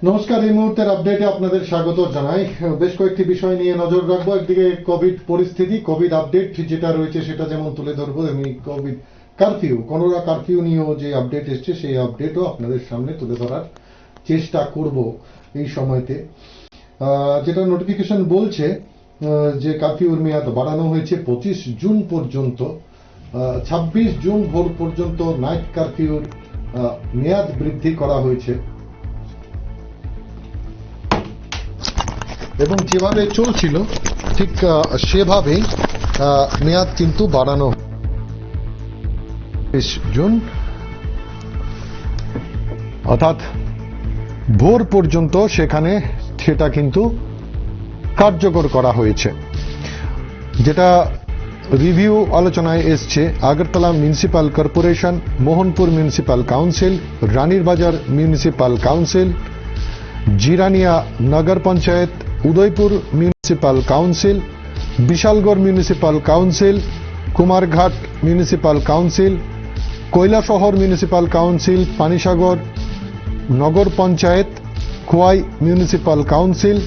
নমস্কার, এই মুহূর্তের আপডেটে আপনাদের স্বাগত জানাই। বেশ কয়েকটি বিষয় নিয়ে নজর রাখবো। একদিকে কোভিড পরিস্থিতি, কোভিড আপডেট যেটা রয়েছে সেটা যেমন তুলে ধরবো, আমি কোভিড কারফিউ, করোনা কারফিউ নিয়েও যে আপডেট এসছে সেই আপডেটও আপনাদের সামনে তুলে ধরার চেষ্টা করব এই সময়তে। যেটা নোটিফিকেশন বলছে যে কারফিউর মেয়াদ বাড়ানো হয়েছে 25 জুন পর্যন্ত। 26 জুন ভোর পর্যন্ত নাইট কারফিউর মেয়াদ বৃদ্ধি করা হয়েছে এবং যেভাবে চলছিল ঠিক সেভাবেই মেয়াদ কিন্তু বাড়ানো 20 জুন অর্থাৎ ভোর পর্যন্ত সেখানে সেটা কিন্তু কার্যকর করা হয়েছে। যেটা রিভিউ আলোচনায় এসছে Agartala municipal corporation, Mohanpur municipal council, Ranir Bazar municipal council, Jirania nagar panchayat, Udaipur municipal council, Bishalgarh municipal council, Kumarghat municipal council, Kailashahar municipal council, Panisagar nagar panchayat, Khowai municipal council,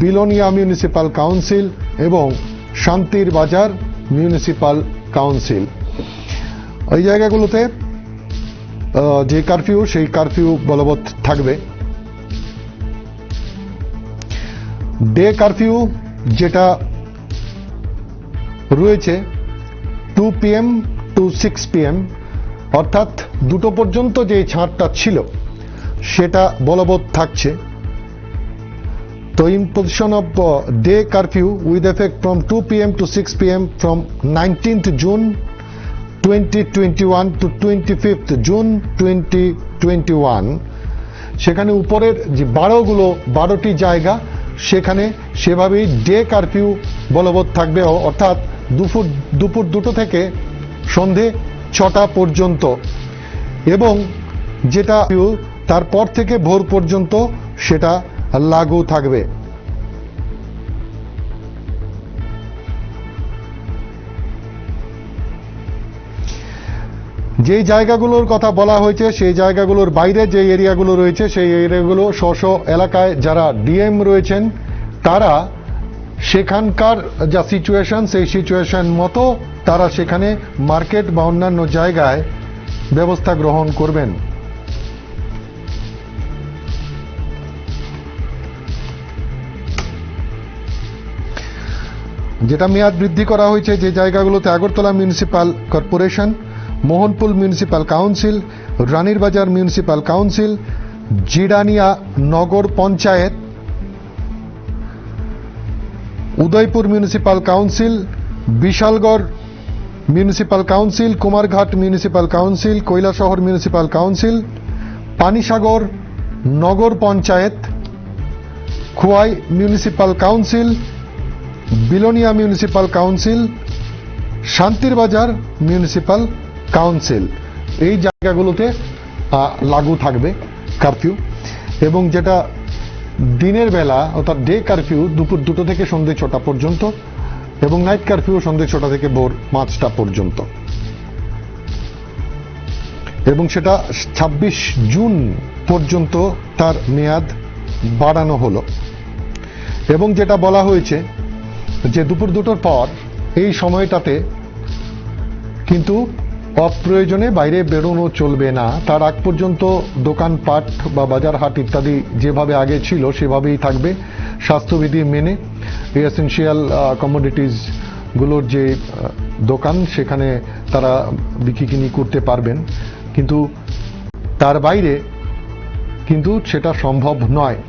Belonia municipal council এবং শান্তির বাজার মিউনিসিপাল কাউন্সিল। এই জায়গাগুলোতে যে কারফিউ সেই কারফিউ বলবৎ থাকবে। ডে কারফিউ যেটা রয়েছে 2 PM to 6 PM অর্থাৎ 2টো পর্যন্ত যে ছাড়টা ছিল সেটা বলবৎ থাকছে। তো imposition of day curfew with effect from 2 PM to 6 PM from 19th June 2021 to 25th June 2021। সেখানে উপরের যে 12টি জায়গা সেখানে সেভাবেই ডে কারফিউ বলবৎ থাকবে, অর্থাৎ দুপুর 2টো থেকে সন্ধে 6টা পর্যন্ত, এবং যেটা তারপর থেকে ভোর পর্যন্ত সেটা লাগু থাকবে। যেই জায়গাগুলোর কথা বলা হয়েছে সেই জায়গাগুলোর বাইরে যে এরিয়াগুলো রয়েছে সেই এরিয়াগুলো স্ব এলাকায় যারা ডিএম রয়েছেন তারা সেখানকার যা সিচুয়েশন সেই সিচুয়েশন মতো তারা সেখানে মার্কেট বা অন্যান্য জায়গায় ব্যবস্থা গ্রহণ করবেন। যেটা মেয়াদ বৃদ্ধি করা হয়েছে যে জায়গাগুলোতে Agartala municipal corporation, Mohanpur municipal council, Ranir Bazar municipal council, Jirania nagar panchayat, Udaipur municipal council, Bishalgarh municipal council, Kumarghat municipal council, Kailashahar municipal council, Panisagar nagar panchayat, Khowai municipal council, Belonia municipal council, Santir Bazar municipal council, এই জায়গাগুলোতে লাগু থাকবে কারফিউ। এবং যেটা দিনের বেলা অর্থাৎ ডে কারফিউ দুপুর 2টো থেকে সন্ধ্যে 6টা পর্যন্ত এবং নাইট কারফিউ সন্ধ্যে 6টা থেকে ভোর 5টা পর্যন্ত, এবং সেটা 26 জুন পর্যন্ত তার মেয়াদ বাড়ানো হলো। এবং যেটা বলা হয়েছে যে দুপুর 2টোর পর এই সময়টাতে কিন্তু অপ্রয়োজনে বাইরে বেরোনো চলবে না। তার আগ পর্যন্ত দোকানপাট বা বাজার হাট ইত্যাদি যেভাবে আগে ছিল সেভাবেই থাকবে স্বাস্থ্যবিধি মেনে। এসেনশিয়াল কমোডিটিস গুলোর যে দোকান সেখানে তারা বিক্রি কিনি করতে পারবেন, কিন্তু তার বাইরে কিন্তু সেটা সম্ভব নয়।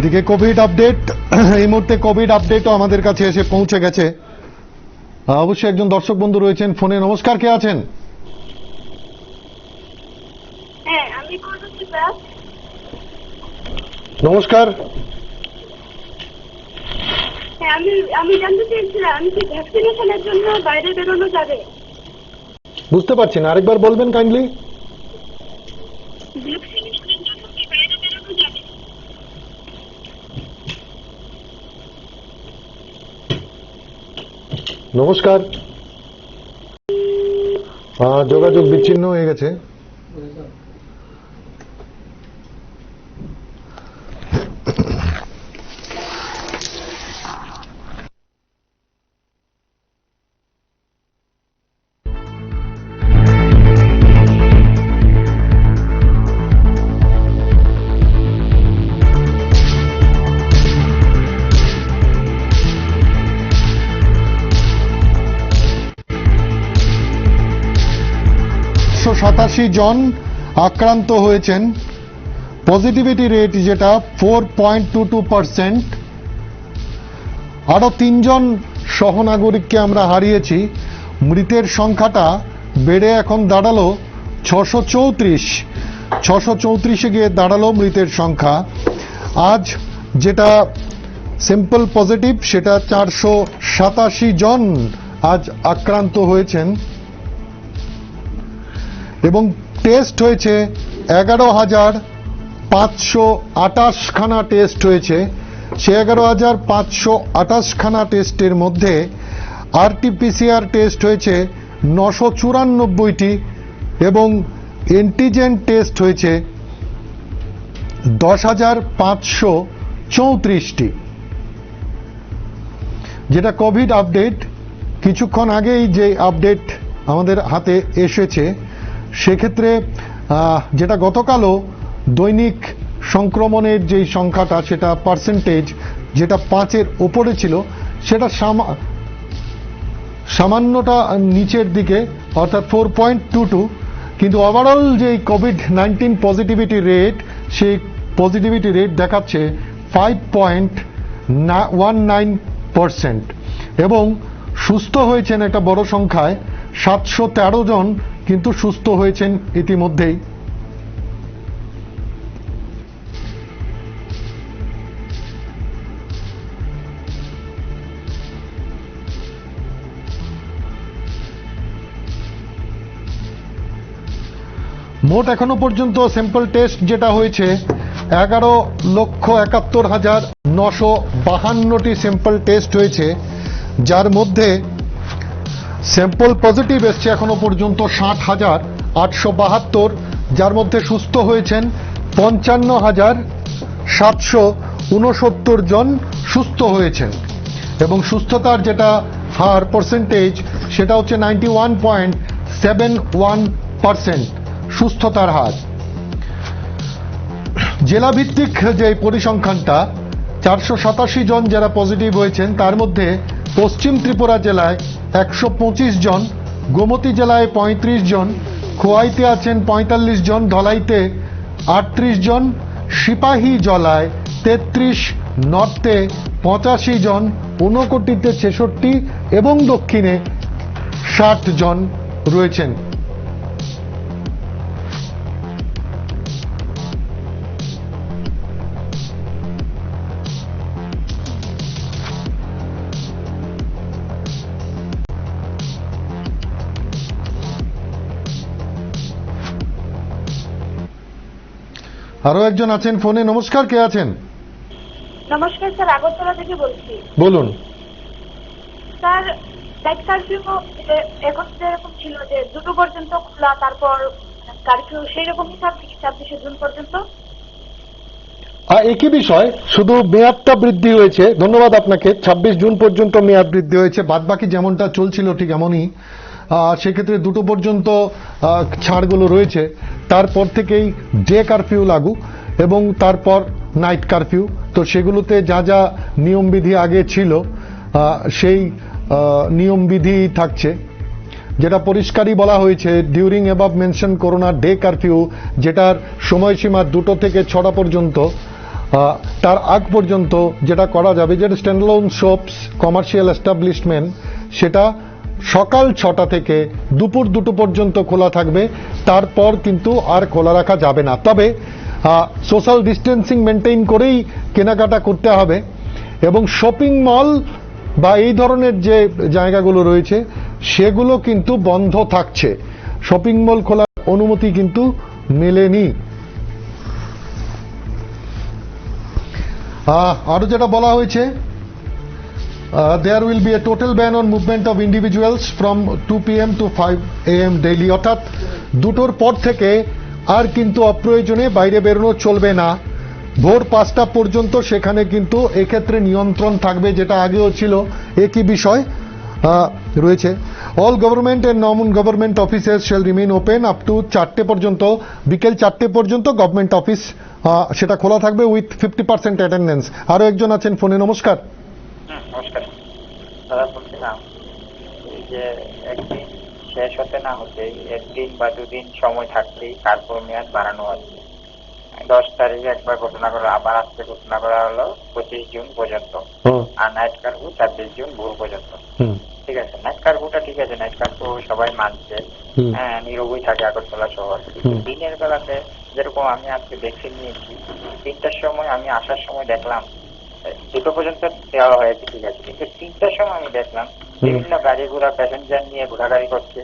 এদিকে কোভিড আপডেট, এই মুহূর্তে কোভিড আপডেটও আমাদের কাছে এসে পৌঁছে গেছে। অবশ্যই একজন দর্শক বন্ধু রয়েছেন ফোনে। নমস্কার, কে আছেন? হ্যাঁ, আমি করছি স্যার। নমস্কার। হ্যাঁ, আমি জানতে চাইছিলাম আমি কি ভ্যাকসিনেশনের জন্য বাইরে বেরোনো যাবে? বুঝতে পারছি না, আরেকবার বলবেন কাইন্ডলি। ভ্যাকসিনেশনের জন্য কি বাইরে বেরোনো যাবে? নমস্কার। যোগাযোগ বিচ্ছিন্ন হয়ে গেছে। সাতাশি জন আক্রান্ত হয়েছেন। পজিটিভিটি রেট যেটা 4.22%। আরো 3 জন সহনাগরিককে আমরা হারিয়েছি। মৃতের সংখ্যাটা বেড়ে এখন দাঁড়ালো 634 গিয়ে দাঁড়ালো মৃতের সংখ্যা। আজ যেটা সিম্পল পজিটিভ সেটা 487 জন আজ আক্রান্ত হয়েছেন এবং টেস্ট হয়েছে 11,528 খানা টেস্ট হয়েছে। সে 11,528 খানা টেস্টের মধ্যে আরটিপিসিআর টেস্ট হয়েছে 994টি এবং এন্টিজেন টেস্ট হয়েছে 10,534টি। যেটা কোভিড আপডেট, কিছুক্ষণ আগেই যে আপডেট আমাদের হাতে এসেছে সেক্ষেত্রে যেটা গতকালও দৈনিক সংক্রমণের যেই সংখ্যাটা সেটা পার্সেন্টেজ যেটা 5-এর ওপরে ছিল সেটা সামান্যটা নিচের দিকে অর্থাৎ 4.22, কিন্তু ওভারঅল যে কোভিড-19 পজিটিভিটি রেট সেই পজিটিভিটি রেট দেখাচ্ছে 5.19% এবং সুস্থ হয়েছেন একটা বড় সংখ্যায় 713 জন কিন্তু সুস্থ হয়েছেন ইতিমধ্যেই। মোট এখনো পর্যন্ত স্যাম্পল টেস্ট যেটা হয়েছে 11,71,952টি স্যাম্পল টেস্ট হয়েছে, যার মধ্যে স্যাম্পল পজিটিভ এসছে এখনো পর্যন্ত 60,872, যার মধ্যে সুস্থ হয়েছেন 55,769 জন সুস্থ হয়েছেন এবং সুস্থতার যেটা হার পার্সেন্টেজ সেটা হচ্ছে 91.71% সুস্থতার হার। জেলা ভিত্তিক যে পরিসংখ্যানটা 487 জন যারা পজিটিভ হয়েছেন তার মধ্যে পশ্চিম ত্রিপুরা জেলায় 125 জন, গোমতী জেলায় 35 জন, খোয়াইতে আছেন 45 জন, ধলাইতে 38 জন, সিপাহী জলায় 33, নর্থে 85 জন, ঊনকোটিতে 66 এবং দক্ষিণে 60 জন রয়েছেন। আরো একজন আছেন ফোনে। নমস্কার, কে আছেন? নমস্কার স্যার, আগরতলা থেকে বলছি। বলুন। স্যার, নাইট কারফিউ এখন যেরকম ছিল যে 2টো পর্যন্ত খোলা, তারপর কারফিউ সেই রকমই থাকবে 26শে জুন পর্যন্ত? একই বিষয়, শুধু মেয়াদটা বৃদ্ধি হয়েছে। ধন্যবাদ আপনাকে। 26 জুন পর্যন্ত মেয়াদ বৃদ্ধি হয়েছে, বাদ বাকি যেমনটা চলছিল ঠিক এমনই। সেক্ষেত্রে 2টো পর্যন্ত ছাড়গুলো রয়েছে, তারপর থেকেই ডে কারফিউ লাগু এবং তারপর নাইট কারফিউ। তো সেগুলোতে যা যা নিয়মবিধি আগে ছিল সেই নিয়মবিধি থাকছে। যেটা পরিষ্কারই বলা হয়েছে, during above mention corona day curfew, যেটার সময়সীমা 2টো থেকে 6টা পর্যন্ত, তার আগ পর্যন্ত যেটা করা যাবে, যেটা স্ট্যান্ডলোন শপস, কমার্শিয়াল এস্টাবলিশমেন্ট, সেটা সকাল 6টা থেকে দুপুর 2টো পর্যন্ত খোলা থাকবে। তারপর কিন্তু আর খোলা রাখা যাবে না। তবে সোশ্যাল ডিস্টেন্সিং মেনটেন করেই কেনাকাটা করতে হবে। এবং শপিং মল বা এই ধরনের যে জায়গাগুলো রয়েছে সেগুলো কিন্তু বন্ধ থাকছে। শপিং মল খোলার অনুমতি কিন্তু মেলেনি। আরো যেটা বলা হয়েছে, there will be a total ban on movement of individuals from 2 p.m. to 5 a.m. daily, অর্থাৎ 2টোর পর থেকে আর কিন্তু অপ্রয়োজনে বাইরে বেরোনো চলবে না। ভোর 5টা পর্যন্ত সেখানে কিন্তু এক্ষেত্রে নিয়ন্ত্রণ থাকবে, যেটা আগেও ছিল। একই বিষয় রয়েছে। All government and non government offices shall remain open up to 4টে পর্যন্ত, বিকেল 4টে পর্যন্ত গভর্নমেন্ট অফিস সেটা খোলা থাকবে উইথ 50% অ্যাটেন্ডেন্স। আরো একজন আছেন ফোনে। নমস্কার। নমস্কার দাদা, বলছিলাম এই যে একদিন শেষ হতে না হতে একদিন বা দুদিন সময় থাকতেই কার্পুর মেয়াদ বাড়ানো হচ্ছে। 10 তারিখে একবার ঘোষণা করা, আবার আজকে ঘোষণা করা হলো 25 জুন পর্যন্ত, আর নাইট কার্ফু 26 জুন ভোর পর্যন্ত। ঠিক আছে, নাইট কার্ফুটা ঠিক আছে, নাইট কার্ফু সবাই মানছে, হ্যাঁ, নীরবই থাকে আগরতলা শহর। দিনের বেলাতে যেরকম আমি আজকে দেখে নিয়েছি, 3টার সময় আমি আসার সময় দেখলাম 2টো পর্যন্ত দেওয়া হয়েছে, ঠিক আছে, কিন্তু 3টার সময় আমি দেখলাম বিভিন্ন গাড়ি ঘোড়া প্যাসেঞ্জার নিয়ে ঘোরাঘুরি করছে,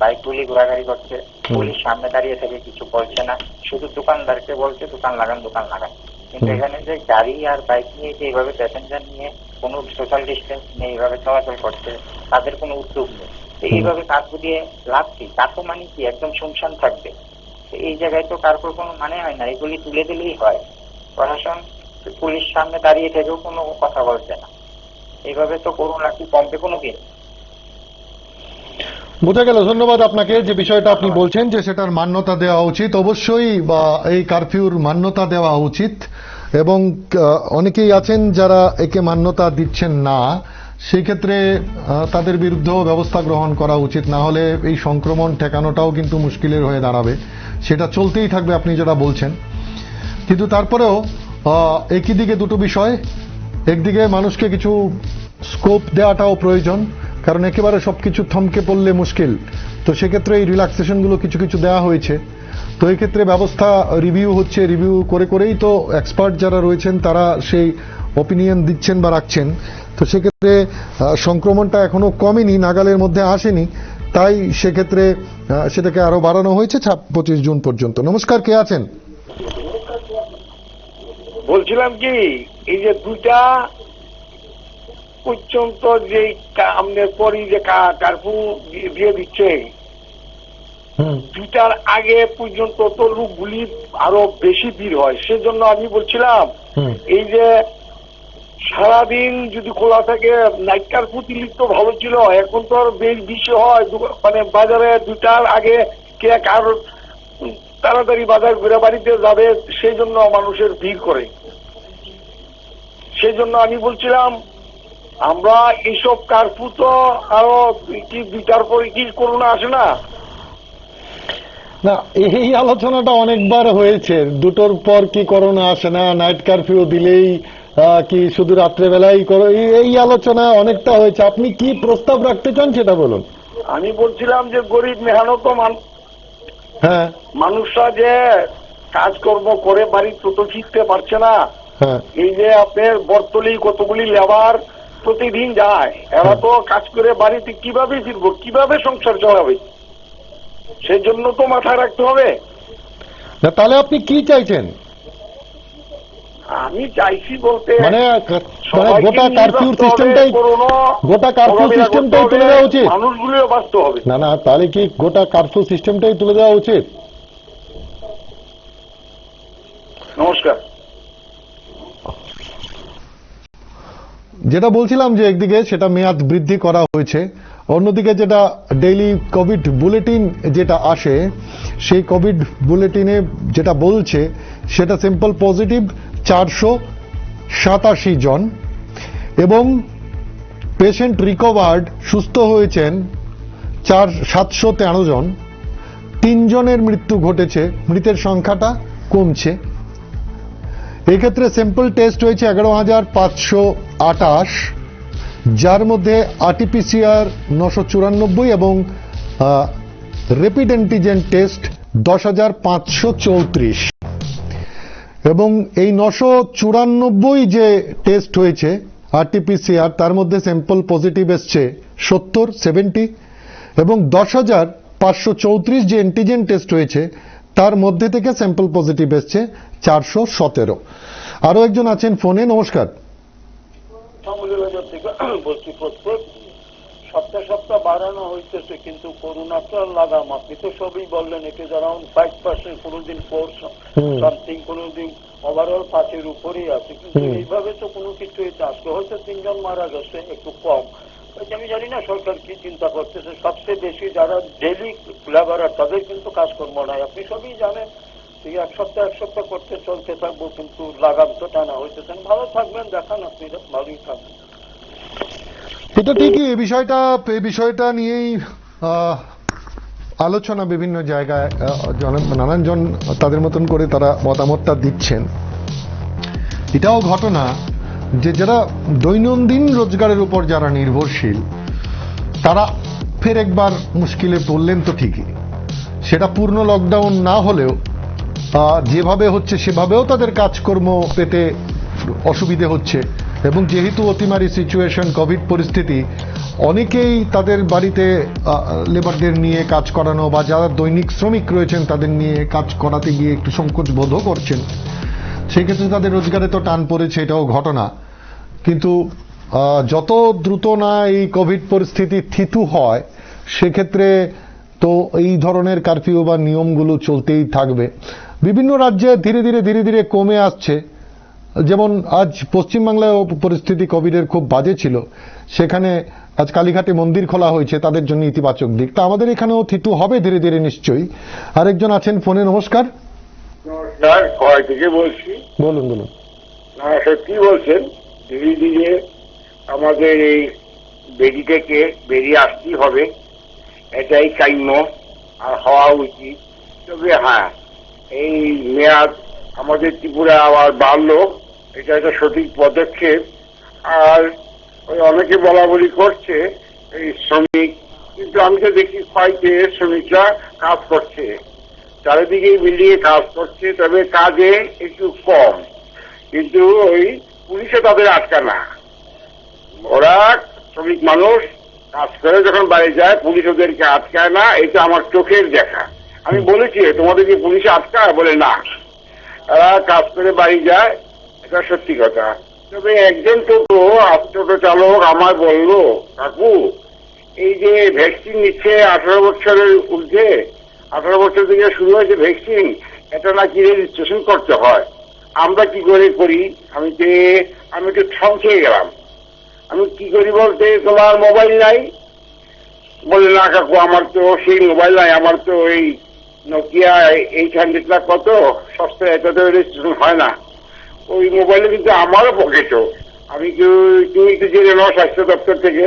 বাইকগুলি ঘোরাঘুরি করছে। পুলিশ সামনে দাঁড়িয়ে থেকে কিছু বলছে না, শুধু দোকানদারকে বলছে দোকান লাগান দোকান লাগান। কিন্তু এখানে যে গাড়ি আর বাইক নিয়ে যে এইভাবে প্যাসেঞ্জার নিয়ে কোনো সোশ্যাল ডিস্টেন্স নিয়ে এইভাবে চলাচল করছে, তাদের কোনো উদ্যোগ নেই। এইভাবে কার্ফু দিয়ে লাভ কি? কার্ফু মানে কি? একদম শুনশান থাকবে। এই জায়গায় তো কার্ফুর কোনো মানে হয় না, এগুলি তুলে দিলেই হয়। প্রশাসন পুলিশ সামনে দাঁড়িয়ে থেকেও কোনো কথা বলছে না। এইভাবে তো করোনা কি কমবে কোনো দিন? বোঝা গেল। ধন্যবাদ আপনাকে। যে বিষয়টা আপনি বলছেন যে সেটার মান্যতা দেওয়া উচিত, অবশ্যই বা এই কারফিউর মান্যতা দেওয়া উচিত। এবং অনেকেই আছেন যারা একে মান্যতা দিচ্ছেন না, সেই ক্ষেত্রে তাদের বিরুদ্ধেও ব্যবস্থা গ্রহণ করা উচিত। না হলে এই সংক্রমণ ঠেকানোটাও কিন্তু মুশকিলের হয়ে দাঁড়াবে। সেটা চলতেই থাকবে আপনি যেটা বলছেন। কিন্তু তারপরেও একই দিকে দুটো বিষয়। একদিকে মানুষকে কিছু স্কোপ দেওয়াটাও প্রয়োজন, কারণ একেবারে সবকিছু থমকে পড়লে মুশকিল। তো সেক্ষেত্রে এই রিল্যাক্সেশনগুলো কিছু কিছু দেওয়া হয়েছে। তো এই ক্ষেত্রে ব্যবস্থা রিভিউ হচ্ছে, রিভিউ করে করেই তো এক্সপার্ট যারা রয়েছেন তারা সেই অপিনিয়ন দিচ্ছেন বা রাখছেন। তো সেক্ষেত্রে সংক্রমণটা এখনো কমেনি, নাগালের মধ্যে আসেনি, তাই সেক্ষেত্রে সেটাকে আরো বাড়ানো হয়েছে 25 জুন পর্যন্ত। নমস্কার, কে আছেন? বলছিলাম কি, এই যে 2টা পর্যন্ত যে আমাদের পরই যে কার্ফু দিয়ে দিচ্ছে, 2টার আগে পর্যন্ত তো লোকগুলি আরো বেশি ভিড় হয়। সেজন্য আমি বলছিলাম এই যে সারাদিন যদি খোলা থাকে নাইট কার্ফু দিলে তো ভালো ছিল। এখন তো আর বেশি হয়, মানে বাজারে 2টার আগে কে কার তাড়াতাড়ি বাজার ঘুরে বাড়িতে যাবে, সেই জন্য মানুষের ভিড় করে। সেই জন্য আমি বলছিলাম আমরা এইসব কার্ফু তো আরো কি 2টার পরে কি করোনা আসে না? না, এই আলোচনাটা অনেকবার হয়েছে। 2টোর পর কি করোনা আসে না, নাইট কারফিউ দিলেই কি শুধু রাত্রেবেলাই করো, এই আলোচনা অনেকটা হয়েছে। আপনি কি প্রস্তাব রাখতে চান সেটা বলুন। আমি বলছিলাম যে গরিব মেহনত হ্যাঁ, মানুষরা যে কাজকর্ম করে বাড়ি তো ফিরতে পারছে না। হ্যাঁ, এই যে আপনার বর্তলি কতগুলি লেবার প্রতিদিন যায়, এরা তো কাজ করে বাড়িতে কিভাবে ফিরবো, কিভাবে সংসার চালাবে? সেই জন্য তো মাথায় রাখতে হবে। না, তাহলে আপনি কি চাইছেন? আমি চাইছি বলতে মানে গোটা কারফিউ সিস্টেমটাই তুলে দেওয়া উচিত, মানুষগুলিও বাঁচতে হবে। না না, তাহলে কি গোটা কারফিউ সিস্টেমটাই তুলে দেওয়া উচিত? নমস্কার। যেটা বলছিলাম যে একদিকে সেটা মেয়াদ বৃদ্ধি করা হয়েছে, অন্যদিকে যেটা ডেইলি কোভিড বুলেটিন যেটা আসে, সেই কোভিড বুলেটিনে যেটা বলছে সেটা সিম্পল পজিটিভ 487 জন এবং পেশেন্ট রিকভার্ড সুস্থ হয়েছেন 713 জন। 3 জনের মৃত্যু ঘটেছে, মৃতের সংখ্যাটা কমছে। এই ক্ষেত্রে স্যাম্পল টেস্ট হয়েছে 11,528, যার মধ্যে আরটিপিসিআর 994 এবং র্যাপিড অ্যান্টিজেন টেস্ট 10,534। এবং এই 994 যে টেস্ট হয়েছে আরটিপিসিআর, তার মধ্যে স্যাম্পল পজিটিভ এসছে 70 এবং 10,534 যে অ্যান্টিজেন টেস্ট হয়েছে তার মধ্যে থেকে স্যাম্পল পজিটিভ এসছে 417। আরো একজন আছেন ফোনে। নমস্কার। বলছি প্রত্যেক সপ্তাহ বাড়ানো হইতেছে, কিন্তু করোনাটা লাগাম আপনি তো সবই বললেন, এটা অ্যারাউন্ড 5%, কোনোদিন 4 সামথিং, কোনোদিন ওভারঅল 5-এর উপরেই আছে, কিন্তু এইভাবে তো কোনো কিছু আজকে হয়তো 3 জন মারা গেছে, একটু কম। আমি জানি না সরকার কি চিন্তা করতেছে। সবচেয়ে বেশি যারা ডেলি লেবারার তাদের কিন্তু কাজকর্ম নাই, আপনি সবই জানেন। এই এক সপ্তাহ করতে চলতে থাকবো, কিন্তু লাগাম তো টানা হইতেছেন। ভালো থাকবেন, দেখান আপনি ভালোই থাকবেন। এটা ঠিকই, এই বিষয়টা নিয়েই আলোচনা বিভিন্ন জায়গায়, নানান জন তাদের মতন করে তারা মতামতটা দিচ্ছেন। এটাও ঘটনা যে যারা দৈনন্দিন রোজগারের উপর যারা নির্ভরশীল তারা ফের একবার মুশকিলে পড়লেন তো ঠিকই। সেটা পূর্ণ লকডাউন না হলেও যেভাবে হচ্ছে সেভাবেও তাদের কাজকর্ম পেতে অসুবিধে হচ্ছে। এবং যেহেতু অতিমারি সিচুয়েশন, কোভিড পরিস্থিতি, অনেকেই তাদের বাড়িতে লেবারদের নিয়ে কাজ করানো বা যারা দৈনিক শ্রমিক রয়েছেন তাদের নিয়ে কাজ করাতে গিয়ে একটু সংকোচ বোধও করছেন। সেই ক্ষেত্রে তাদের রোজগারে তো টান পড়েছে, এটাও ঘটনা। কিন্তু যত দ্রুত না এই কোভিড পরিস্থিতি থিতু হয় সেক্ষেত্রে তো এই ধরনের কারফিউ বা নিয়মগুলো চলতেই থাকবে। বিভিন্ন রাজ্যে ধীরে ধীরে কমে আসছে। যেমন আজ পশ্চিমবাংলায় পরিস্থিতি কোভিডের খুব বাজে ছিল, সেখানে আজ কালীঘাটে মন্দির খোলা হয়েছে, তাদের জন্য ইতিবাচক দিক। তা আমাদের এখানেও থিতু হবে ধীরে ধীরে নিশ্চয়ই। আরেকজন আছেন ফোনে। নমস্কার। নমস্কার, কয় থেকে বলছি। বলুন। না, সত্যি বলছেন, ধীরে ধীরে আমাদের এই বেরি থেকে বেরিয়ে আসতেই হবে, এটাই কাম্য আর হওয়া উচিত। তবে হ্যাঁ, এই মেয়াদ আমাদের ত্রিপুরা আবার বাড়লো, এটা একটা সঠিক পদক্ষেপ। আর ওই অনেকে বলা বলি করছে এই শ্রমিক, কিন্তু আমি তো দেখি ফাইটে শ্রমিকরা কাজ করছে, চারিদিকে মিলিয়ে কাজ করছে, তবে কাজে একটু কম। কিন্তু ওই পুলিশে তাদের আটকা না, ওরা শ্রমিক মানুষ কাজ করে যখন বাড়ি যায় পুলিশ ওদেরকে আটকায় না, এটা আমার চোখের দেখা। আমি বলেছি তোমাদেরকে পুলিশে আটকায়, বলে না, তারা কাজ করে বাড়ি যায়, এটা সত্যি কথা। তবে একজন টোটো চালক আমার বললো, কাকু এই যে ভ্যাকসিন নিচ্ছে 18 বছরের ঊর্ধ্বে, 18 বছর থেকে শুরু হয়েছে ভ্যাকসিন, এটা নাকি রেজিস্ট্রেশন করতে হয়। আমরা কি করে করি? আমি একটু ঠং খেয়ে গেলাম। আমি কি করি বলতে, তোমার মোবাইল নাই? বলে না কাকু, আমার তো সেই মোবাইল নাই, আমার তো ওই নোকিয়া 800 কত সস্তা, এটা তো রেজিস্ট্রেশন হয় না। ওই মোবাইলে কিন্তু আমারও পকেটও। আমি তুমি একটু জেনে নাও স্বাস্থ্য দপ্তর থেকে।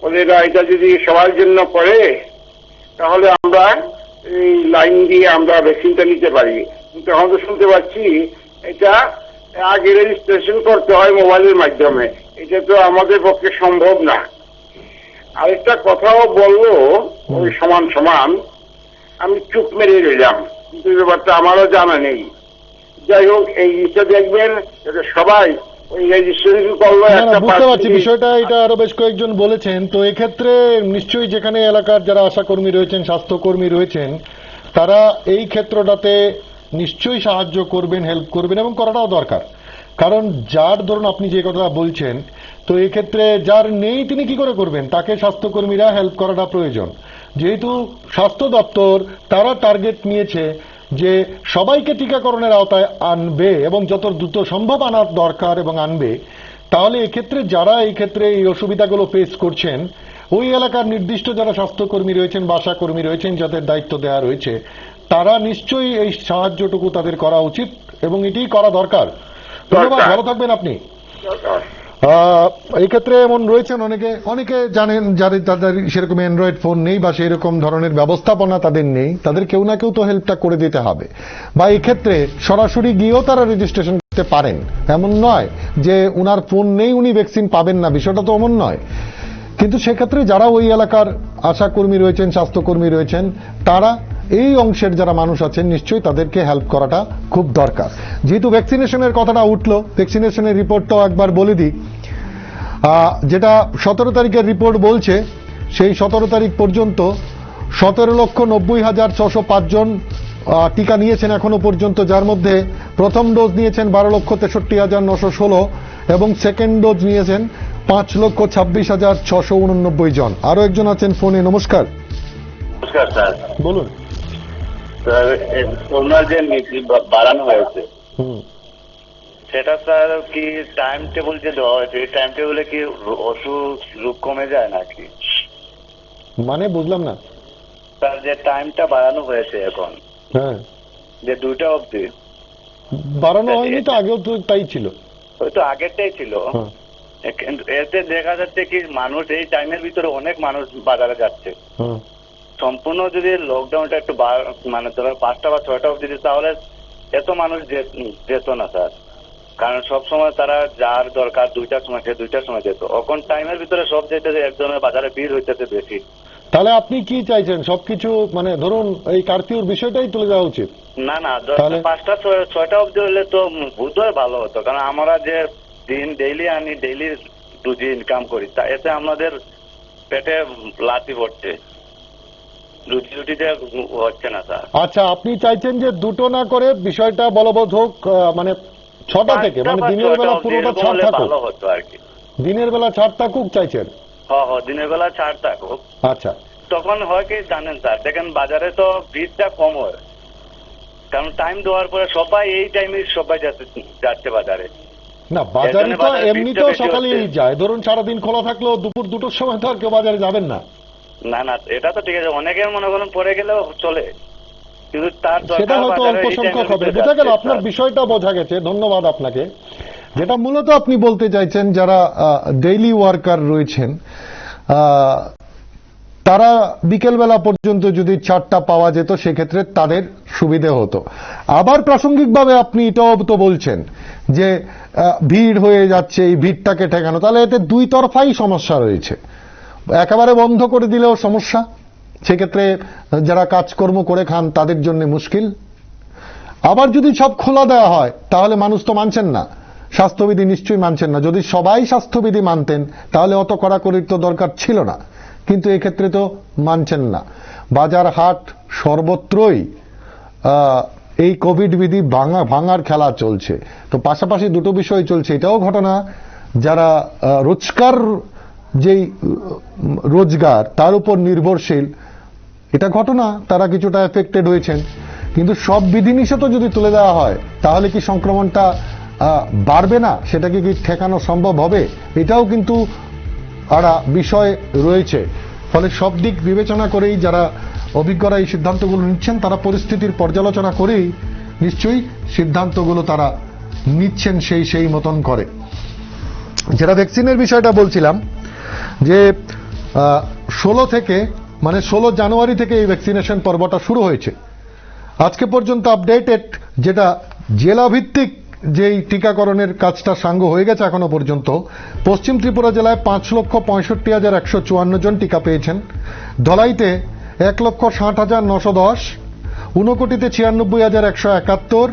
বলে এটা যদি সবার জন্য করে তাহলে আমরা এই লাইন দিয়ে আমরা ভ্যাকসিনটা নিতে পারি। কিন্তু এখন তো শুনতে পাচ্ছি এটা আগে রেজিস্ট্রেশন করতে হয় মোবাইলের মাধ্যমে, এটা তো আমাদের পক্ষে সম্ভব না। আরেকটা কথাও বললো ওই সমান, আমি চুপ মেরে রইলাম, কিন্তু ব্যাপারটা আমারও জানা নেই। যাই হোক, এই জিনিসটা দেখবেন যাতে সবাই ওই রেজিস্ট্রেশন করলো। বুঝতে পারছি বিষয়টা, এটা আরো বেশ কয়েকজন বলেছেন। তো এক্ষেত্রে নিশ্চয়ই যেখানে এলাকার যারা আশাকর্মী রয়েছেন, স্বাস্থ্যকর্মী রয়েছেন, তারা এই ক্ষেত্রটাতে নিশ্চয়ই সাহায্য করবেন, হেল্প করবেন, এবং করাটাও দরকার। কারণ যার ধরুন আপনি যে কথা বলছেন, তো এক্ষেত্রে যার নেই তিনি কি করে করবেন? তাকে স্বাস্থ্যকর্মীরা হেল্প করাটা প্রয়োজন। যেহেতু স্বাস্থ্য দপ্তর তারা টার্গেট নিয়েছে যে সবাইকে টিকাকরণের আওতায় আনবে এবং যত দ্রুত সম্ভব আনার দরকার এবং আনবে, তাহলে এক্ষেত্রে যারা এই ক্ষেত্রে এই অসুবিধাগুলো ফেস করছেন, ওই এলাকার নির্দিষ্ট যারা স্বাস্থ্যকর্মী রয়েছেন বা আশাকর্মী রয়েছেন, যাদের দায়িত্ব দেওয়া রয়েছে, তারা নিশ্চয়ই এই সাহায্যটুকু তাদের করা উচিত এবং এটাই করা দরকার। ধন্যবাদ, ভালো থাকবেন আপনি। এই ক্ষেত্রে এমন রয়েছেন অনেকে জানেন যাদের সেরকম অ্যান্ড্রয়েড ফোন নেই বা সেই রকম ধরনের ব্যবস্থাপনা তাদের নেই, তাদের কেউ না কেউ তো হেল্পটা করে দিতে হবে, বা এই ক্ষেত্রে সরাসরি গিয়েও তারা রেজিস্ট্রেশন করতে পারেন। এমন নয় যে উনার ফোন নেই উনি ভ্যাকসিন পাবেন না, বিষয়টা তো এমন নয়। কিন্তু সেক্ষেত্রে যারা ওই এলাকার আশাকর্মী রয়েছেন, স্বাস্থ্যকর্মী রয়েছেন, তারা এই অংশের যারা মানুষ আছেন নিশ্চয়ই তাদেরকে হেল্প করাটা খুব দরকার। যেহেতু ভ্যাকসিনেশনের কথাটা উঠলো, ভ্যাকসিনেশনের রিপোর্টটাও একবার বলে দিই। যেটা 17 তারিখের রিপোর্ট বলছে, সেই 17 তারিখ পর্যন্ত 17,90,605 জন টিকা নিয়েছেন এখনো পর্যন্ত, যার মধ্যে প্রথম ডোজ নিয়েছেন 12,63,916 এবং সেকেন্ড ডোজ নিয়েছেন 5,26,689 জন। আরো একজন আছেন ফোনে। নমস্কার। নমস্কার স্যার। বলুন স্যার, করোনার যে নীতি বাড়ানো হয়েছে সেটা স্যার কি টাইম টেবিল যে দেওয়া হয়েছে, এই টাইম টেবিলে কি অসুখ রোগ কমে যায় নাকি? মানে বুঝলাম না স্যার, যে টাইমটা বাড়ানো হয়েছে এখন, হ্যাঁ, যে 2টা অবধি বাড়ানো হয়নি তো, আগেও তো তাই ছিল। হয়তো আগেরটাই ছিল, কিন্তু এতে দেখা যাচ্ছে কি মানুষ এই টাইমের ভিতরে অনেক মানুষ বাজারে যাচ্ছে। সম্পূর্ণ যদি লকডাউনটা একটু মানে ধরো 5টা বা 6টা অবধি দিত, তাহলে এত মানুষ যেত না স্যার। কারণ সব সময় তারা যার দরকার 2টার সময়, সে 2টার সময় যেত। এখন টাইমের ভিতরে সব যেতে একজনের বাজারে ভিড় হইতেছে বেশি। তাহলে আপনি কি চাইছেন, সবকিছু মানে ধরুন এই কারফিউর বিষয়টাই তুলে দেওয়া উচিত? না, 5টা 6টা অবধি হলে তো বোধহয় ভালো হতো। কারণ আমরা যে দিন ডেইলি আনি, ডেইলি রুজি ইনকাম করি, তা এতে আমাদের পেটে লাথি পড়ছে, রুটিতে হচ্ছে না স্যার। আচ্ছা, আপনি চাইছেন যে 2টো না করে বিষয়টা বলবৎ হোক, মানে 6টা থেকে, মানে দিনের বেলা পুরোটা ছাড় থাকুক, ভালো হতো আর কি। দিনের বেলা ছাড় থাকুক চাইছেন? হ্যাঁ, দিনের বেলা ছাড় থাকুক। আচ্ছা, তখন হয় কি জানেন স্যার, দেখেন বাজারে তো ভিড়টা কম হয়, কারণ টাইম দেওয়ার পরে সবাই এই টাইমে সবাই যাচ্ছে বাজারে। না বাজারে তো এমনিতেও সকালেই যায়, ধরুন সারাদিন খোলা থাকলেও দুপুর 2টোর সময় তো আর কেউ বাজারে যাবেন না। না, এটা তো ঠিক আছে, অনেকের মনে করেন পরে গেলেও চলে, কিন্তু তার সেটা হয়তো অল্প সংখ্যক হবে। বোঝা গেল, আপনার বিষয়টা বোঝা গেছে, ধন্যবাদ আপনাকে। যেটা মূলত আপনি বলতে চাইছেন, যারা ডেইলি ওয়ার্কার রয়েছেন তারা বিকেলবেলা পর্যন্ত যদি ছাড়টা পাওয়া যেত সেক্ষেত্রে তাদের সুবিধে হতো। আবার প্রাসঙ্গিকভাবে আপনি এটাও তো বলছেন যে ভিড় হয়ে যাচ্ছে, এই ভিড়টাকে ঠেকানো, তাহলে এতে দুই তরফাই সমস্যা রয়েছে। একেবারে বন্ধ করে দিলেও সমস্যা, সেক্ষেত্রে যারা কাজকর্ম করে খান তাদের জন্য মুশকিল। আবার যদি সব খোলা দেওয়া হয় তাহলে মানুষ তো মানছেন না, স্বাস্থ্যবিধি নিশ্চয়ই মানছেন না। যদি সবাই স্বাস্থ্যবিধি মানতেন তাহলে অত কড়াকড়ির তো দরকার ছিল না, কিন্তু এক্ষেত্রে তো মানছেন না। বাজার হাট সর্বত্রই এই কোভিড বিধি ভাঙার খেলা চলছে। তো পাশাপাশি দুটো বিষয় চলছে, এটাও ঘটনা যারা রোজকার যেই রোজগার তার উপর নির্ভরশীল, এটা ঘটনা তারা কিছুটা এফেক্টেড হয়েছেন। কিন্তু সব বিধিনিষেধ যদি তুলে দেওয়া হয় তাহলে কি সংক্রমণটা বাড়বে না, সেটাকে কি ঠেকানো সম্ভব হবে? এটাও কিন্তু একটা বিষয় রয়েছে। ফলে সব দিক বিবেচনা করেই যারা অভিজ্ঞরা এই সিদ্ধান্তগুলো নিচ্ছেন তারা পরিস্থিতির পর্যালোচনা করেই নিশ্চয়ই সিদ্ধান্তগুলো তারা নিচ্ছেন সেই মতন করে। যেটা ভ্যাকসিনের বিষয়টা বলছিলাম, যে 16 থেকে মানে 16 জানুয়ারি থেকে এই ভ্যাকসিনেশন পর্বটা শুরু হয়েছে। আজকে পর্যন্ত আপডেটেড যেটা জেলা ভিত্তিক যেই টিকাকরণের কাজটা সাঙ্গ হয়ে গেছে এখনো পর্যন্ত, পশ্চিম ত্রিপুরা জেলায় 5,65,154 জন টিকা পেয়েছেন, ধলাইতে 1,60,910, ঊনকোটিতে 96,171,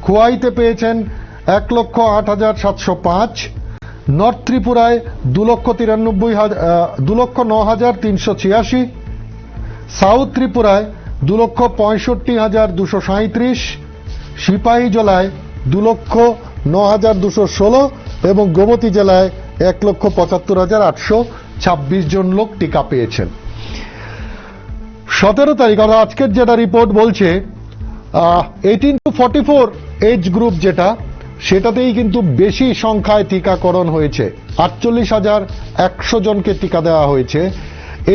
খোয়াইতে পেয়েছেন 1,08,705, নর্থ ত্রিপুরায় 2,09,386, সাউথ ত্রিপুরায় 2,65,237, সিপাহী জেলায় 2,09,216 এবং গোমতী জেলায় 1,75,826 জন লোক টিকা পেয়েছেন। 17 তারিখ অর্থাৎ আজকের যেটা রিপোর্ট বলছে 18 to 44 এজ গ্রুপ যেটা, সেটাতেই কিন্তু বেশি সংখ্যায় টিকাকরণ হয়েছে। 48,100 জনকে টিকা দেওয়া হয়েছে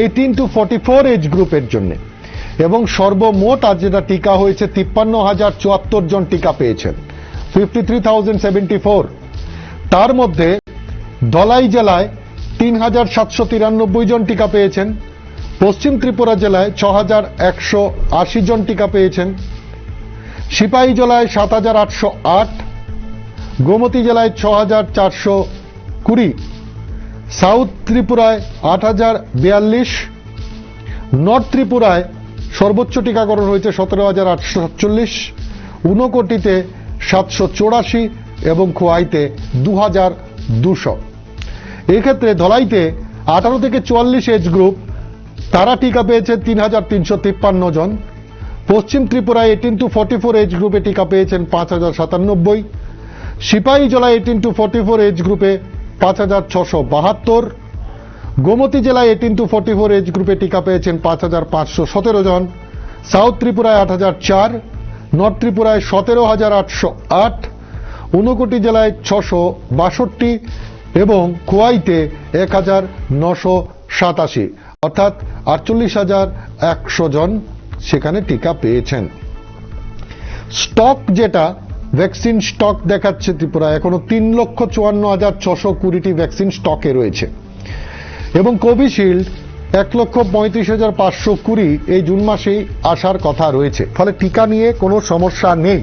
18 to 44 এজ গ্রুপের জন্য, এবং সর্বমোট আজ যেটা টিকা হয়েছে 53,074 জন টিকা পেয়েছেন, 53,074। তার মধ্যে ধলাই জেলায় 3,793 জন টিকা পেয়েছেন, পশ্চিম ত্রিপুরা জেলায় 6,180 জন টিকা পেয়েছেন, সিপাহী জেলায় 7,808, গোমতী জেলায় 6,420, সাউথ ত্রিপুরায় 8,042, নর্থ ত্রিপুরায় সর্বোচ্চ টিকাকরণ হয়েছে 17,847, ঊনকোটিতে 784 এবং খোয়াইতে 2,200। এই ক্ষেত্রে ধলাইতে 18 থেকে 44 এজ গ্রুপ তারা টিকা পেয়েছে 3,353 জন, পশ্চিম ত্রিপুরায় 18 to 44 এজ গ্রুপে টিকা পেয়েছেন 5,097, সিপাহী জেলায় 18 to 44 এজ গ্রুপে 5,672, গোমতী জেলায় 18 to 44 এজ গ্রুপে টিকা পেয়েছেন 5,517 জন, সাউথ ত্রিপুরায় 8,004, নর্থ ত্রিপুরায় 17,808, ঊনকোটি জেলায় 662 এবং খোয়াইতে 1,987, অর্থাৎ 48,100 জন সেখানে টিকা পেয়েছেন। স্টক যেটা ভ্যাকসিন স্টক দেখাচ্ছে ত্রিপুরা এখনো 3,54,620টি ভ্যাকসিন স্টকে রয়েছে এবং কোভিশিল্ড 1,35,520 এই জুন মাসেই আসার কথা রয়েছে। ফলে টিকা নিয়ে কোনো সমস্যা নেই।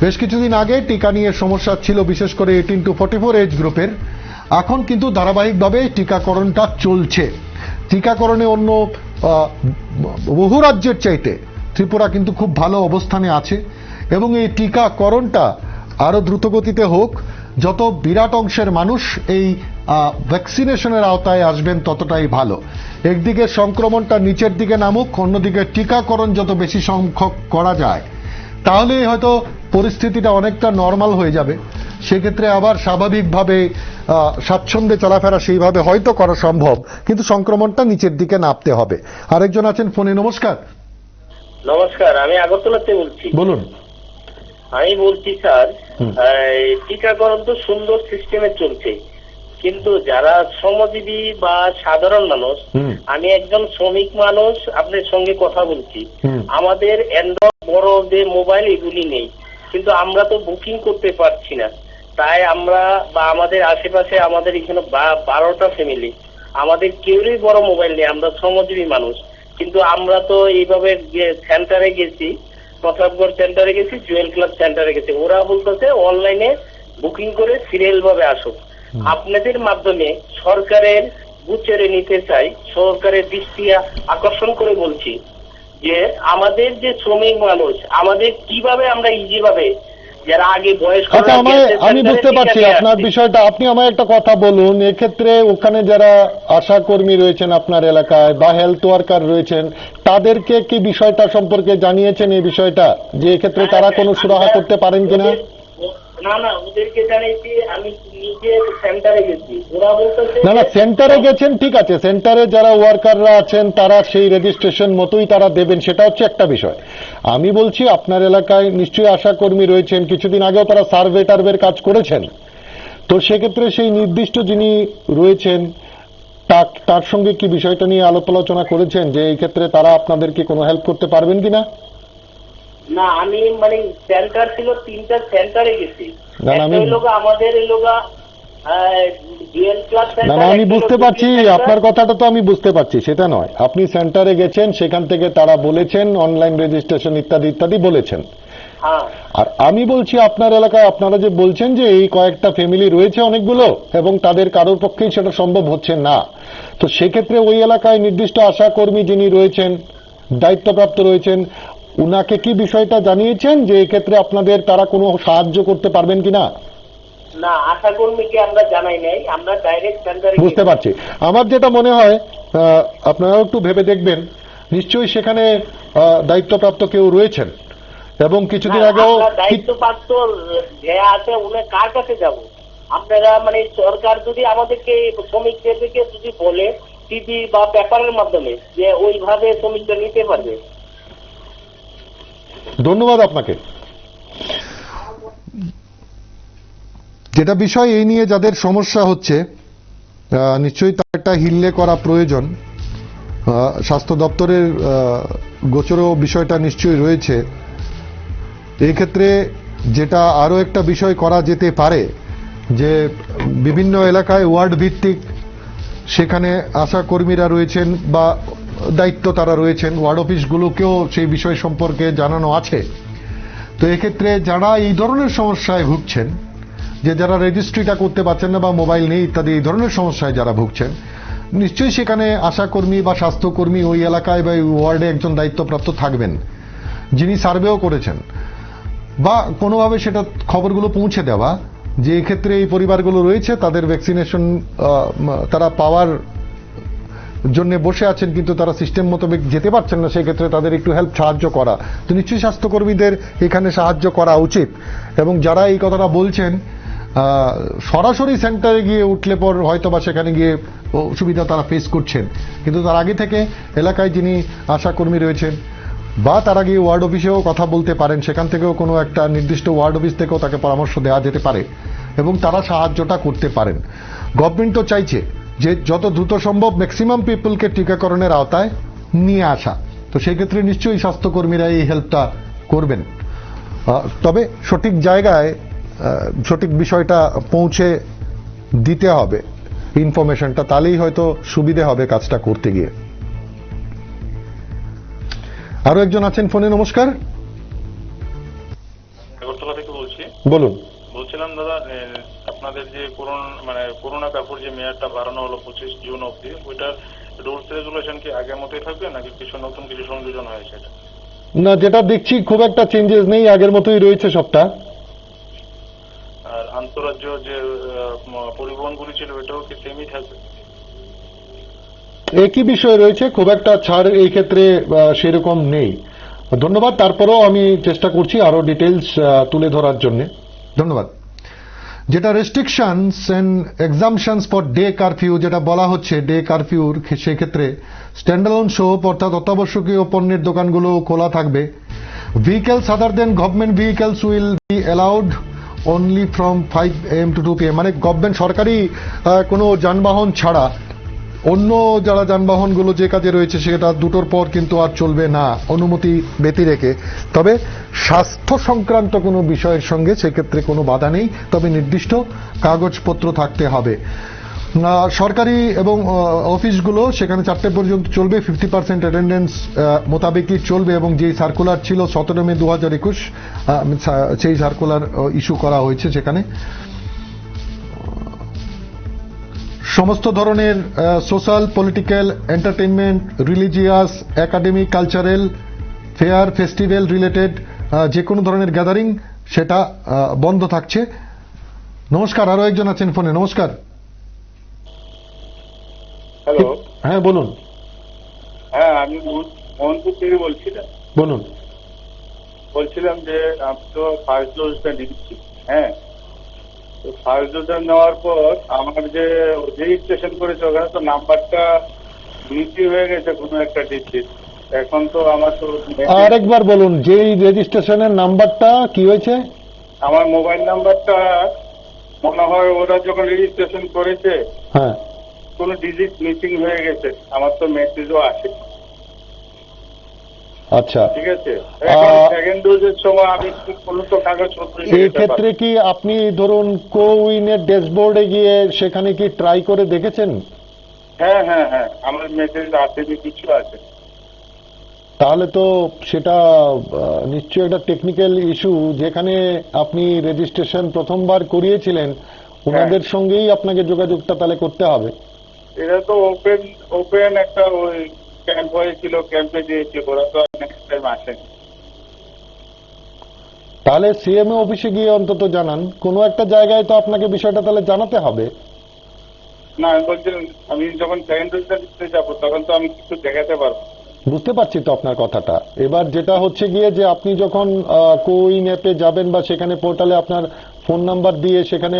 বেশ কিছুদিন আগে টিকা নিয়ে সমস্যা ছিল, বিশেষ করে 18 to 44 এজ গ্রুপের। এখন কিন্তু ধারাবাহিকভাবে টিকাকরণটা চলছে। টিকাকরণে অন্য বহু রাজ্যের চাইতে ত্রিপুরা কিন্তু খুব ভালো অবস্থানে আছে এবং এই টিকাকরণটা আরো দ্রুতগতিতে হোক। যত বিরাট অংশের মানুষ এই ভ্যাকসিনেশনের আওতায় আসবেন ততটাই ভালো। একদিকে সংক্রমণটা নিচের দিকে নামুক, অন্যদিকে টিকাকরণ যত বেশি সংখ্যক করা যায় তাহলে হয়তো পরিস্থিতিটা অনেকটা নর্মাল হয়ে যাবে। সেক্ষেত্রে আবার স্বাভাবিকভাবে স্বাচ্ছন্দ্যে চলাফেরা সেইভাবে হয়তো করা সম্ভব, কিন্তু সংক্রমণটা নিচের দিকে নামতে হবে। আরেকজন আছেন ফোনে। নমস্কার। নমস্কার, আমি আগরতলাতে বলছি। বলুন। আমি বলছি স্যার, টিকাকরণ তো সুন্দর সিস্টেমে চলছে, কিন্তু যারা শ্রমজীবী বা সাধারণ মানুষ, আমি একজন শ্রমিক মানুষ, আপনার সঙ্গে কথা বলছি, আমাদের অ্যান্ড্রয়েড বড় যে মোবাইল এগুলি নেই, কিন্তু আমরা তো বুকিং করতে পারছি না। তাই আমরা বা আমাদের আশেপাশে আমাদের এখানে 12টা ফ্যামিলি, আমাদের কেউরই বড় মোবাইল নেই, আমরা শ্রমজীবী মানুষ। কিন্তু আমরা তো এইভাবে সেন্টারে গেছি, প্রতাপগড় সেন্টারে গেছি, জুয়েল ক্লাব সেন্টারে গেছি, ওরা বলতেছে অনলাইনে বুকিং করে সিরিয়াল ভাবে আসো। আপনাদের মাধ্যমে সরকারের বুচেরে নিতে চাই, সরকারের দৃষ্টি আকর্ষণ করে বলছি যে আমাদের যে শ্রমিক মানুষ, আমাদের কিভাবে আমরা ইজি ভাবে যারা আগে বয়স্ক। আচ্ছা, আমি বুঝতে পারছি আপনার বিষয়টা। আপনি আমায় একটা কথা বলুন, এক্ষেত্রে ওখানে যারা আশা কর্মী রয়েছেন আপনার এলাকায় বা হেলথ ওয়ার্কার রয়েছেন, তাদেরকে কি বিষয়টা সম্পর্কে জানিয়েছেন এই বিষয়টা, যে এক্ষেত্রে তারা কোনো সুরাহা করতে পারেন কিনা? না না, ওদেরকে জানিয়েছি, আমি নিজে সেন্টারে গেছি, ওরা বলতেছে না না, সেন্টারে গেছেন ঠিক আছে, সেন্টারে যারা ওয়ার্কাররা আছেন তারা সেই রেজিস্ট্রেশন মতোই তারা দেবেন, সেটা হচ্ছে একটা বিষয়। আমি বলছি আপনার এলাকায় নিশ্চয়ই আশা কর্মী রয়েছেন, কিছুদিন আগেও তারা সার্ভে টার্ভের কাজ করেছেন, তো সেক্ষেত্রে সেই নির্দিষ্ট যিনি রয়েছেন তার সঙ্গে কি বিষয়টা নিয়ে আলাপ আলোচনা করেছেন যে এই ক্ষেত্রে তারা আপনাদেরকে কোনো হেল্প করতে পারবেন কিনা? না, আমি মানে সেন্টার ছিল 3টা সেন্টারে গেছি, আমাদের আমি বুঝতে পারছি আপনার কথাটা, তো আমি বুঝতে পারছি, সেটা নয়। আপনি সেন্টারে গেছেন, সেখান থেকে তারা বলেছেন অনলাইন রেজিস্ট্রেশন ইত্যাদি ইত্যাদি বলেছেন। আর আমি বলছি আপনার এলাকায় আপনারা যে বলছেন যে এই কয়েকটা ফ্যামিলি রয়েছে অনেকগুলো, এবং তাদের কারোর পক্ষেই সেটা সম্ভব হচ্ছে না, তো সেক্ষেত্রে ওই এলাকায় নির্দিষ্ট আশা কর্মী যিনি রয়েছেন, দায়িত্বপ্রাপ্ত রয়েছেন, উনাকে কি বিষয়টা জানিয়েছেন যে এক্ষেত্রে আপনাদের তারা কোনো সাহায্য করতে পারবেন কিনা? না, আশা কর্মীকে আমরা জানাই নাই, আমরা ডাইরেক্ট সেন্টারে। বুঝতে পারছি। আমার যেটা মনে হয় আপনারাও একটু ভেবে দেখবেন, নিশ্চয়ই সেখানে দায়িত্বপ্রাপ্ত কেউ রয়েছেন, এবং কিছুদিন আগেও দায়িত্বপ্রাপ্ত যে আছে উনি কার কাছে যাব? আপনারা মানে সরকার যদি আমাদেরকে শ্রমিকদেরকে যদি বলে টিভি বা পেপারের মাধ্যমে যে ওইভাবে শ্রমিকরা নিতে পারবে। ধন্যবাদ আপনাকে। যেটা বিষয় এই নিয়ে যাদের সমস্যা হচ্ছে, নিশ্চয়ই তার একটা হিল্লে করা প্রয়োজন। স্বাস্থ্য দপ্তরের গোচরও বিষয়টা নিশ্চয়ই রয়েছে। এই ক্ষেত্রে যেটা আরো একটা বিষয় করা যেতে পারে যে বিভিন্ন এলাকায় ওয়ার্ড ভিত্তিক সেখানে আশা কর্মীরা রয়েছেন বা দায়িত্ব তারা রয়েছেন, ওয়ার্ড অফিসগুলোকেও সেই বিষয় সম্পর্কে জানানো আছে। তো এক্ষেত্রে যারা এই ধরনের সমস্যায় ভুগছেন, যে যারা রেজিস্ট্রিটা করতে পারছেন না বা মোবাইল নেই ইত্যাদি এই ধরনের সমস্যায় যারা ভুগছেন, নিশ্চয়ই সেখানে আশাকর্মী বা স্বাস্থ্যকর্মী ওই এলাকায় বা ওই ওয়ার্ডে একজন দায়িত্বপ্রাপ্ত থাকবেন, যিনি সার্ভেও করেছেন, বা কোনোভাবে সেটা খবরগুলো পৌঁছে দেওয়া যে এক্ষেত্রে এই পরিবারগুলো রয়েছে, তাদের ভ্যাকসিনেশন তারা পাওয়ার জন্য বসে আছেন কিন্তু তারা সিস্টেম মোতাবেক যেতে পারছেন না, সেক্ষেত্রে তাদের একটু হেল্প সাহায্য করা। তো নিশ্চয়ই স্বাস্থ্যকর্মীদের এখানে সাহায্য করা উচিত। এবং যারা এই কথাটা বলছেন সরাসরি সেন্টারে গিয়ে উঠলে পর হয়তো বা সেখানে গিয়ে অসুবিধা তারা ফেস করছেন, কিন্তু তার আগে থেকে এলাকায় যিনি আশাকর্মী রয়েছেন বা তারা গিয়ে ওয়ার্ড অফিসেও কথা বলতে পারেন, সেখান থেকেও কোনো একটা নির্দিষ্ট ওয়ার্ড অফিস থেকেও তাকে পরামর্শ দেওয়া যেতে পারে এবং তারা সাহায্যটা করতে পারেন। গভর্নমেন্ট তো চাইছে যে যত দ্রুত সম্ভব ম্যাক্সিমাম পিপলকে টিকাকরণের আওতায় নিয়ে আসা, তো সেই ক্ষেত্রে নিশ্চয়ই স্বাস্থ্যকর্মীরা এই হেল্পটা করবেন। তবে সঠিক জায়গায় সঠিক বিষয়টা পৌঁছে দিতে হবে ইনফরমেশনটা, তাহলেই হয়তো সুবিধে হবে কাজটা করতে গিয়ে। আরো একজন আছেন ফোনে। নমস্কার, আগরতলা থেকে বলছি। বলুন। বলছিলাম দাদা, আপনাদের যে করোনা কাপড় যে মেয়াদটা বাড়ানো হলো 25 জুন অবধি, ওইটার রুলস রেগুলেশন কি আগের মতোই থাকবে নাকি কিছু নতুন কিছু সংযোজন হয়েছে? এটা না, যেটা দেখছি খুব একটা চেঞ্জেস নেই, আগের মতোই রয়েছে সবটা। আর আন্তঃরাজ্য যে পরিবহনগুলি ছিল ওইটাও কি সেমই থাকবে? একই বিষয় রয়েছে, খুব একটা ছাড় এই ক্ষেত্রে সেরকম নেই। ধন্যবাদ, তারপরেও আমি চেষ্টা করছি আরো ডিটেলস তুলে ধরার জন্য। ধন্যবাদ। যেটা restrictions and exemptions for day curfew যেটা বলা হচ্ছে, ডে কারফিউর সেক্ষেত্রে স্ট্যান্ডালোন শপ অর্থাৎ অত্যাবশ্যকীয় পণ্যের দোকানগুলো খোলা থাকবে। Vehicles other than government vehicles will be allowed only from 5 AM to 2 PM, মানে গভর্নমেন্ট সরকারি কোনো যানবাহন ছাড়া অন্য যারা যানবাহনগুলো যে কাজে রয়েছে সেটা 2টোর পর কিন্তু আর চলবে না, অনুমতি ব্যতি রেখে। তবে স্বাস্থ্য সংক্রান্ত কোনো বিষয়ের সঙ্গে সেক্ষেত্রে কোনো বাধা নেই, তবে নির্দিষ্ট কাগজপত্র থাকতে হবে। সরকারি এবং অফিসগুলো সেখানে 4টে পর্যন্ত চলবে, 50% অ্যাটেন্ডেন্স মোতাবেকই চলবে এবং যেই সার্কুলার ছিল 17 মে 2021 সেই সার্কুলার ইস্যু করা হয়েছে। সেখানে সমস্ত ধরনের social, political, entertainment, religious, academic, cultural, fair, festival related যে কোনো ধরনের গ্যাদারিং সেটা বন্ধ থাকছে। নমস্কার, আরো একজন আছেন ফোনে। নমস্কার। হ্যালো। হ্যাঁ বলুন। হ্যাঁ, আমি মোহনপুর থেকে বলছিলাম। বলুন। বলছিলাম যে আমি তো ফার্স্ট ডোজটা নিচ্ছি। হ্যাঁ, তো ফার্স্ট ডোজটা নেওয়ার পর আমার যে রেজিস্ট্রেশন করেছে ওখানে তো নাম্বারটা মিসিং হয়ে গেছে কোনো একটা ডিজিট। এখন তো আমার তো আরেকবার বলুন, যেই রেজিস্ট্রেশনের নাম্বারটা কি হয়েছে? আমার মোবাইল নাম্বারটা মনে হয় ওরা যখন রেজিস্ট্রেশন করেছে হ্যাঁ, কোনো ডিজিট মিসিং হয়ে গেছে। আমার তো মেসেজও আসে। আচ্ছা, ঠিক আছে। সেকেন্ড ডোজের সময় আমি কোনো তো কাগজপত্র এই ক্ষেত্রে কি আপনি ধরুন কোউইনের ড্যাশবোর্ডে গিয়ে সেখানে কি ট্রাই করে দেখেছেন? হ্যাঁ হ্যাঁ হ্যাঁ, আমার মেসেজ আসেনি, কিছু আছে। তাহলে তো সেটা নিশ্চয়ই একটা টেকনিক্যাল ইস্যু। যেখানে আপনি রেজিস্ট্রেশন প্রথমবার করিয়েছিলেন ওনাদের সঙ্গেই আপনাকে যোগাযোগটা তাহলে করতে হবে। এটা তো ওপেন একটা ওই ক্যাম্প হয়েছিল, ক্যাম্পে দিয়েছে, ওরা তো নেক্সট টাইম আসেনি। তাহলে সিএমও অফিসে গিয়ে অন্তত জানান, কোনো একটা জায়গায় তো আপনাকে বিষয়টা তাহলে জানাতে হবে। না, আমি বলছিলাম আমি যখন সেকেন্ড ডোজটা দিতে যাবো তখন তো আমি কিছু দেখাতে পারবো। বুঝতে পারছি তো আপনার কথাটা। এবার যেটা হচ্ছে গিয়ে যে আপনি যখন কোউইন অ্যাপে যাবেন বা সেখানে পোর্টালে আপনার ফোন নাম্বার দিয়ে সেখানে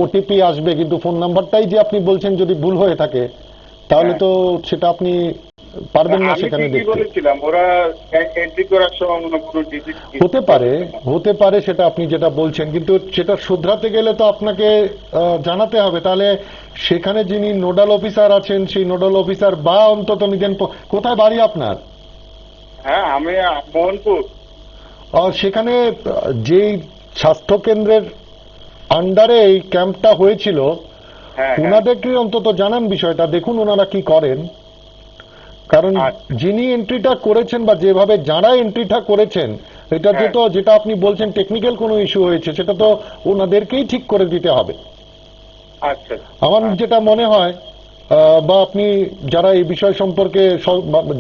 ওটিপি আসবে, কিন্তু ফোন নাম্বারটাই যে আপনি বলছেন যদি ভুল হয়ে থাকে তাহলে তো সেটা আপনি পারবেন না সেখানে দেখতে। বলেছিলাম ওরা এন্ট্রি করার সময় কোনো ডিজিট হতে পারে সেটা আপনি যেটা বলছেন, কিন্তু সেটা শুধরাতে গেলে তো আপনাকে জানাতে হবে। তাহলে সেখানে যিনি নোডাল অফিসার আছেন সেই নোডাল অফিসার বা অন্তত নিজের কোথায় বাড়ি আপনার? হ্যাঁ, আমি মোহনপুর। সেখানে যেই স্বাস্থ্য কেন্দ্রের আন্ডারে এই ক্যাম্পটা হয়েছিল, হ্যাঁ, হ্যাঁ। ওনাদেরকে অন্তত জানান বিষয়টা, দেখুন ওনারা কি করেন। কারণ যিনি এন্ট্রিটা করেছেন বা যেভাবে যারা এন্ট্রিটা করেছেন, এটা তো যেটা আপনি বলছেন টেকনিক্যাল কোনো ইস্যু হয়েছে, সেটা তো ওনাদেরকেই ঠিক করে দিতে হবে। আচ্ছা, আমার যেটা মনে হয়, বা আপনি যারা এই বিষয় সম্পর্কে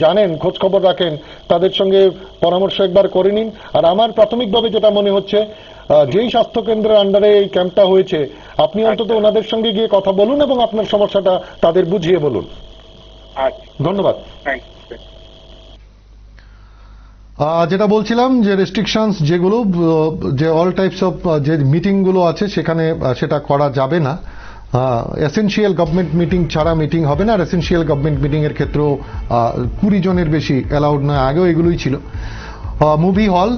জানেন, খোঁজ খবর রাখেন, তাদের সঙ্গে পরামর্শ একবার করে নিন। আর আমার প্রাথমিকভাবে যেটা মনে হচ্ছে, যেই স্বাস্থ্য কেন্দ্রের আন্ডারে এই ক্যাম্পটা হয়েছে, আপনি অন্তত ওনাদের সঙ্গে গিয়ে কথা বলুন এবং আপনার সমস্যাটা তাদের বুঝিয়ে বলুন। ধন্যবাদ। যেটা বলছিলাম যে রেস্ট্রিকশনস যেগুলো, যে অল টাইপস অফ যে মিটিংগুলো আছে সেখানে সেটা করা যাবে না। এসেনশিয়াল গভর্নমেন্ট মিটিং ছাড়া মিটিং হবে না। আর এসেনশিয়াল গভর্নমেন্ট মিটিং এর ক্ষেত্রেও 20 জনের বেশি অ্যালাউড নয়, আগেও এগুলোই ছিল। Movie hall,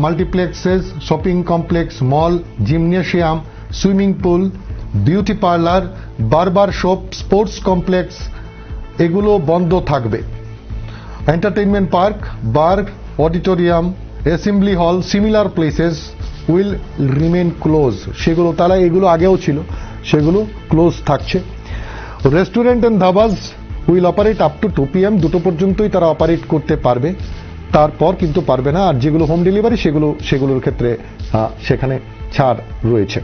multiplexes, shopping complex, mall, gymnasium, swimming pool, beauty parlour, barber shop, sports complex, এগুলো বন্ধ থাকবে। Entertainment park, bar, auditorium, assembly hall, similar places will remain close. সেগুলো তারা এগুলো আগেও ছিল, সেগুলো ক্লোজ থাকছে। Restaurant and dhabas will operate up to 2 PM, 2টো পর্যন্তই তারা অপারেট করতে পারবে, তারপর কিন্তু পারবে না। আর যেগুলো হোম ডেলিভারি সেগুলোর ক্ষেত্রে সেখানে ছাড় রয়েছে।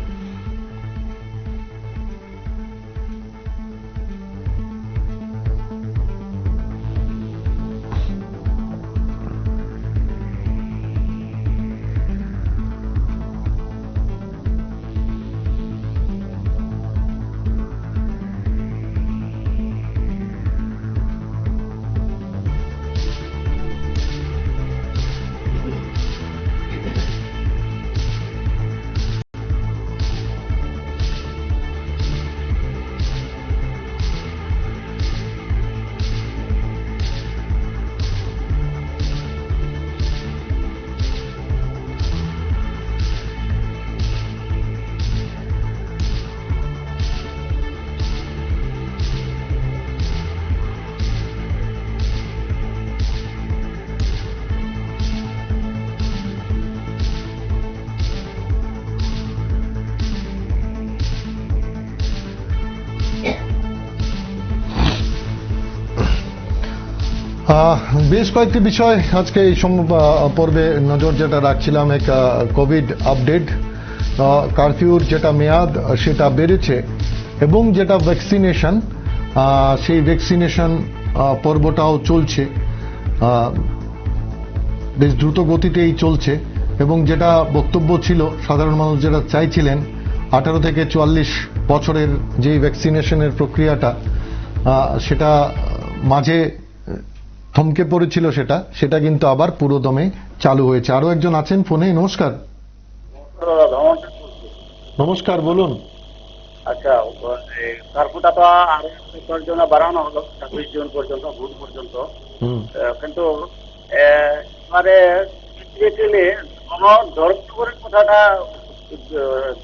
বেশ কয়েকটি বিষয় আজকে এই পর্বে নজর যেটা রাখছিলাম, এক কোভিড আপডেট, কারফিউর যেটা মেয়াদ সেটা বেড়েছে, এবং যেটা ভ্যাকসিনেশন, সেই ভ্যাকসিনেশন পর্বটাও চলছে, বেশ দ্রুত গতিতেই চলছে। এবং যেটা বক্তব্য ছিল, সাধারণ মানুষ যেটা চাইছিলেন, 18 থেকে 44 বছরের যে ভ্যাকসিনেশনের প্রক্রিয়াটা, সেটা মাঝে থমকে পড়েছিল, সেটা কিন্তু আবার পুরোদমে চালু হয়েছে। আরো একজন আছেন ফোনে। নমস্কার। নমস্কার, বলুন। আচ্ছা, কার্ফুটা তো আরো জন্য বাড়ানো হলো 26 জুন পর্যন্ত, ভোট পর্যন্ত, কিন্তু এবারে কোনো ধর্মনগরের কথাটা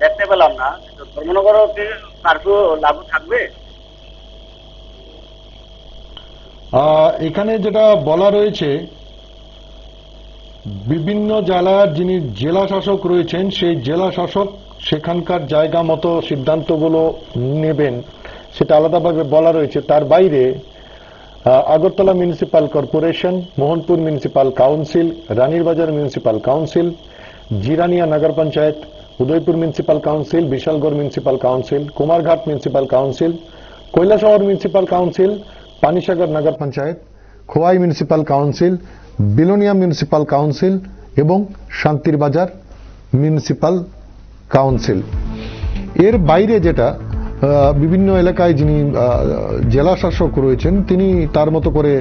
দেখতে পেলাম না। ধর্মনগরও কি কার্ফিউ লাগু থাকবে? এখানে যেটা বলা রয়েছে, বিভিন্ন জেলার যিনি জেলা শাসক রয়েছেন, সেই জেলা শাসক সেখানকার জায়গা মতো সিদ্ধান্তগুলো নেবেন, সেটা আলাদাভাবে বলা রয়েছে। তার বাইরে Agartala municipal corporation, Mohanpur municipal council, Ranirbazar municipal council, Jirania nagar panchayat, Udaipur municipal council, Bishalgarh municipal council, Kumarghat municipal council, Kailashahar municipal council, Panisagar nagar panchayat, Khowai municipal council, Belonia municipal council এবং শান্তির বাজার মিউনিসিপাল কাউন্সিল। এর বাইরে যেটা বিভিন্ন এলাকায় যিনি জেলা শাসক রয়েছেন, তিনি তার মতো করে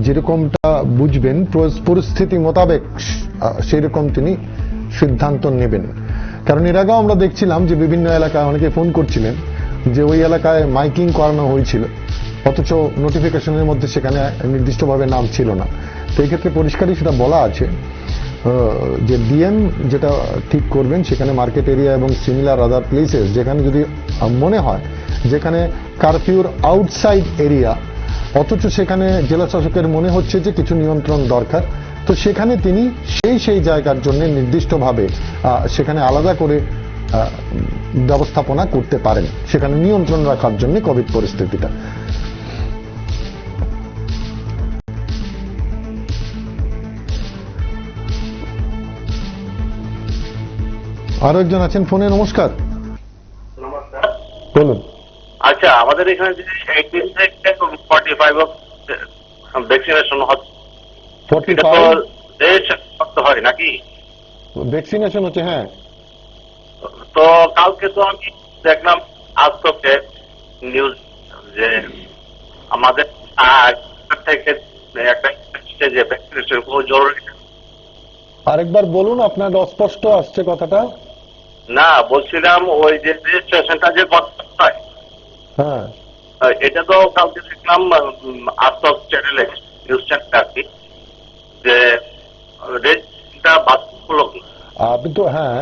যেরকমটা বুঝবেন, পরিস্থিতি মোতাবেক সেরকম তিনি সিদ্ধান্ত নেবেন। কারণ এর আগেও আমরা দেখছিলাম যে বিভিন্ন এলাকায় অনেকে ফোন করছিলেন যে ওই এলাকায় মাইকিং করানো হয়েছিল, অথচ নোটিফিকেশনের মধ্যে সেখানে নির্দিষ্টভাবে নাম ছিল না। তো এই ক্ষেত্রে পরিষ্কারই সেটা বলা আছে যে ডিএম যেটা ঠিক করবেন, সেখানে মার্কেট এরিয়া এবং সিমিলার আদার প্লেসেস যেখানে যদি মনে হয় যেখানে কারফিউর আউটসাইড এরিয়া, অথচ সেখানে জেলা শাসকের মনে হচ্ছে যে কিছু নিয়ন্ত্রণ দরকার, তো সেখানে তিনি সেই জায়গার জন্য নির্দিষ্টভাবে সেখানে আলাদা করে ব্যবস্থাপনা করতে পারেন, সেখানে নিয়ন্ত্রণ রাখার জন্য কোভিড পরিস্থিতিটা। আরো একজন আছেন ফোনে। নমস্কার, বলুন। আচ্ছা, আমাদের এখানে যে 18 থেকে 45 ভ্যাকসিনেশন হচ্ছে, 45 হয় নাকি ভ্যাকসিনেশন হচ্ছে? হ্যাঁ। তো কালকে তো আমি দেখলাম আজ থেকে নিউজ যে আমাদের থেকে একটা যে ভ্যাকসিনেশন খুব জরুরি। আরেকবার বলুন, আপনার অস্পষ্ট আসছে কথাটা। না, বলছিলাম ওই যে রেজিস্ট্রেশনটা যে করতে হয়, হ্যাঁ, এটা তো কালকে দেখলাম আজতক চ্যানেলে, নিউজ চ্যানেলে আর কি, যে রেজিস্ট্রেশনটা বাধ্যতামূলক। কিন্তু হ্যাঁ,